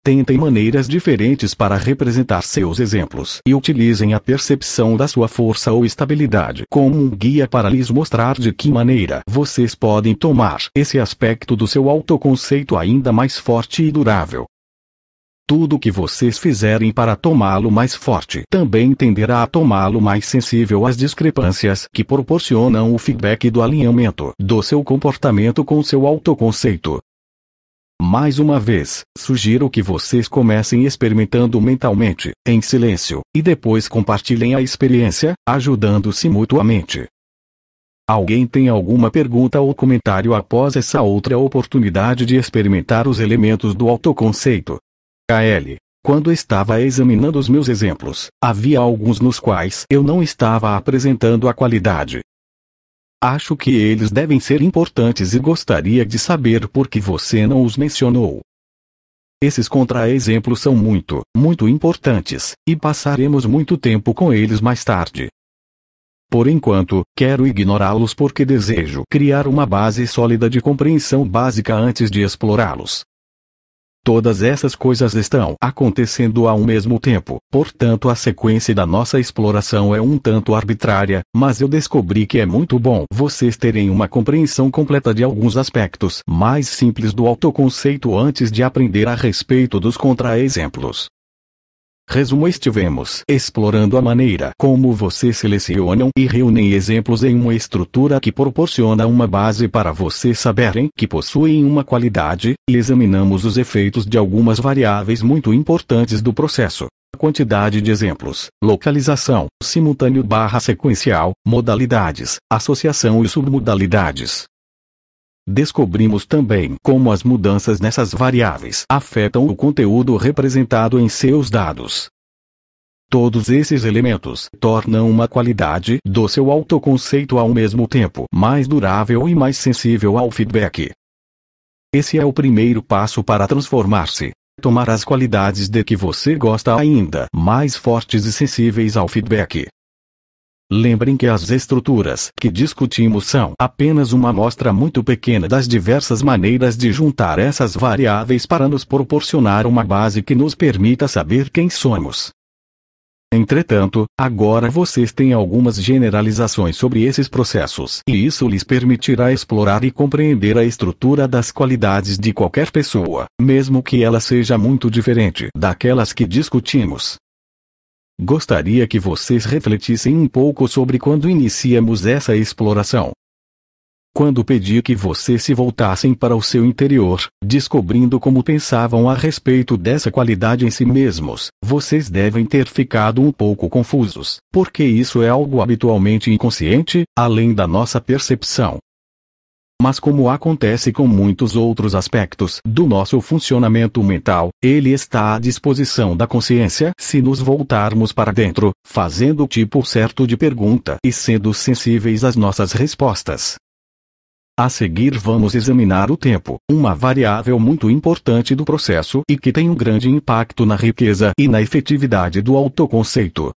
S1: Tentem maneiras diferentes para representar seus exemplos e utilizem a percepção da sua força ou estabilidade como um guia para lhes mostrar de que maneira vocês podem tomar esse aspecto do seu autoconceito ainda mais forte e durável. Tudo o que vocês fizerem para tomá-lo mais forte também tenderá a tomá-lo mais sensível às discrepâncias que proporcionam o feedback do alinhamento do seu comportamento com seu autoconceito. Mais uma vez, sugiro que vocês comecem experimentando mentalmente, em silêncio, e depois compartilhem a experiência, ajudando-se mutuamente. Alguém tem alguma pergunta ou comentário após essa outra oportunidade de experimentar os elementos do autoconceito? KL. Quando estava examinando os meus exemplos, havia alguns nos quais eu não estava apresentando a qualidade. Acho que eles devem ser importantes e gostaria de saber por que você não os mencionou. Esses contra-exemplos são muito importantes, e passaremos muito tempo com eles mais tarde. Por enquanto, quero ignorá-los porque desejo criar uma base sólida de compreensão básica antes de explorá-los. Todas essas coisas estão acontecendo ao mesmo tempo, portanto a sequência da nossa exploração é um tanto arbitrária, mas eu descobri que é muito bom vocês terem uma compreensão completa de alguns aspectos mais simples do autoconceito antes de aprender a respeito dos contra-exemplos. Resumo: estivemos explorando a maneira como vocês selecionam e reúnem exemplos em uma estrutura que proporciona uma base para vocês saberem que possuem uma qualidade, e examinamos os efeitos de algumas variáveis muito importantes do processo. quantidade de exemplos, localização, simultâneo/sequencial, modalidades, associação e submodalidades. Descobrimos também como as mudanças nessas variáveis afetam o conteúdo representado em seus dados. Todos esses elementos tornam uma qualidade do seu autoconceito ao mesmo tempo mais durável e mais sensível ao feedback. Esse é o primeiro passo para transformar-se. Tomar as qualidades de que você gosta ainda mais fortes e sensíveis ao feedback. Lembrem que as estruturas que discutimos são apenas uma amostra muito pequena das diversas maneiras de juntar essas variáveis para nos proporcionar uma base que nos permita saber quem somos. Entretanto, agora vocês têm algumas generalizações sobre esses processos, e isso lhes permitirá explorar e compreender a estrutura das qualidades de qualquer pessoa, mesmo que ela seja muito diferente daquelas que discutimos. Gostaria que vocês refletissem um pouco sobre quando iniciamos essa exploração. Quando pedi que vocês se voltassem para o seu interior, descobrindo como pensavam a respeito dessa qualidade em si mesmos, vocês devem ter ficado um pouco confusos, porque isso é algo habitualmente inconsciente, além da nossa percepção. Mas como acontece com muitos outros aspectos do nosso funcionamento mental, ele está à disposição da consciência se nos voltarmos para dentro, fazendo o tipo certo de pergunta e sendo sensíveis às nossas respostas. A seguir vamos examinar o tempo, uma variável muito importante do processo e que tem um grande impacto na riqueza e na efetividade do autoconceito.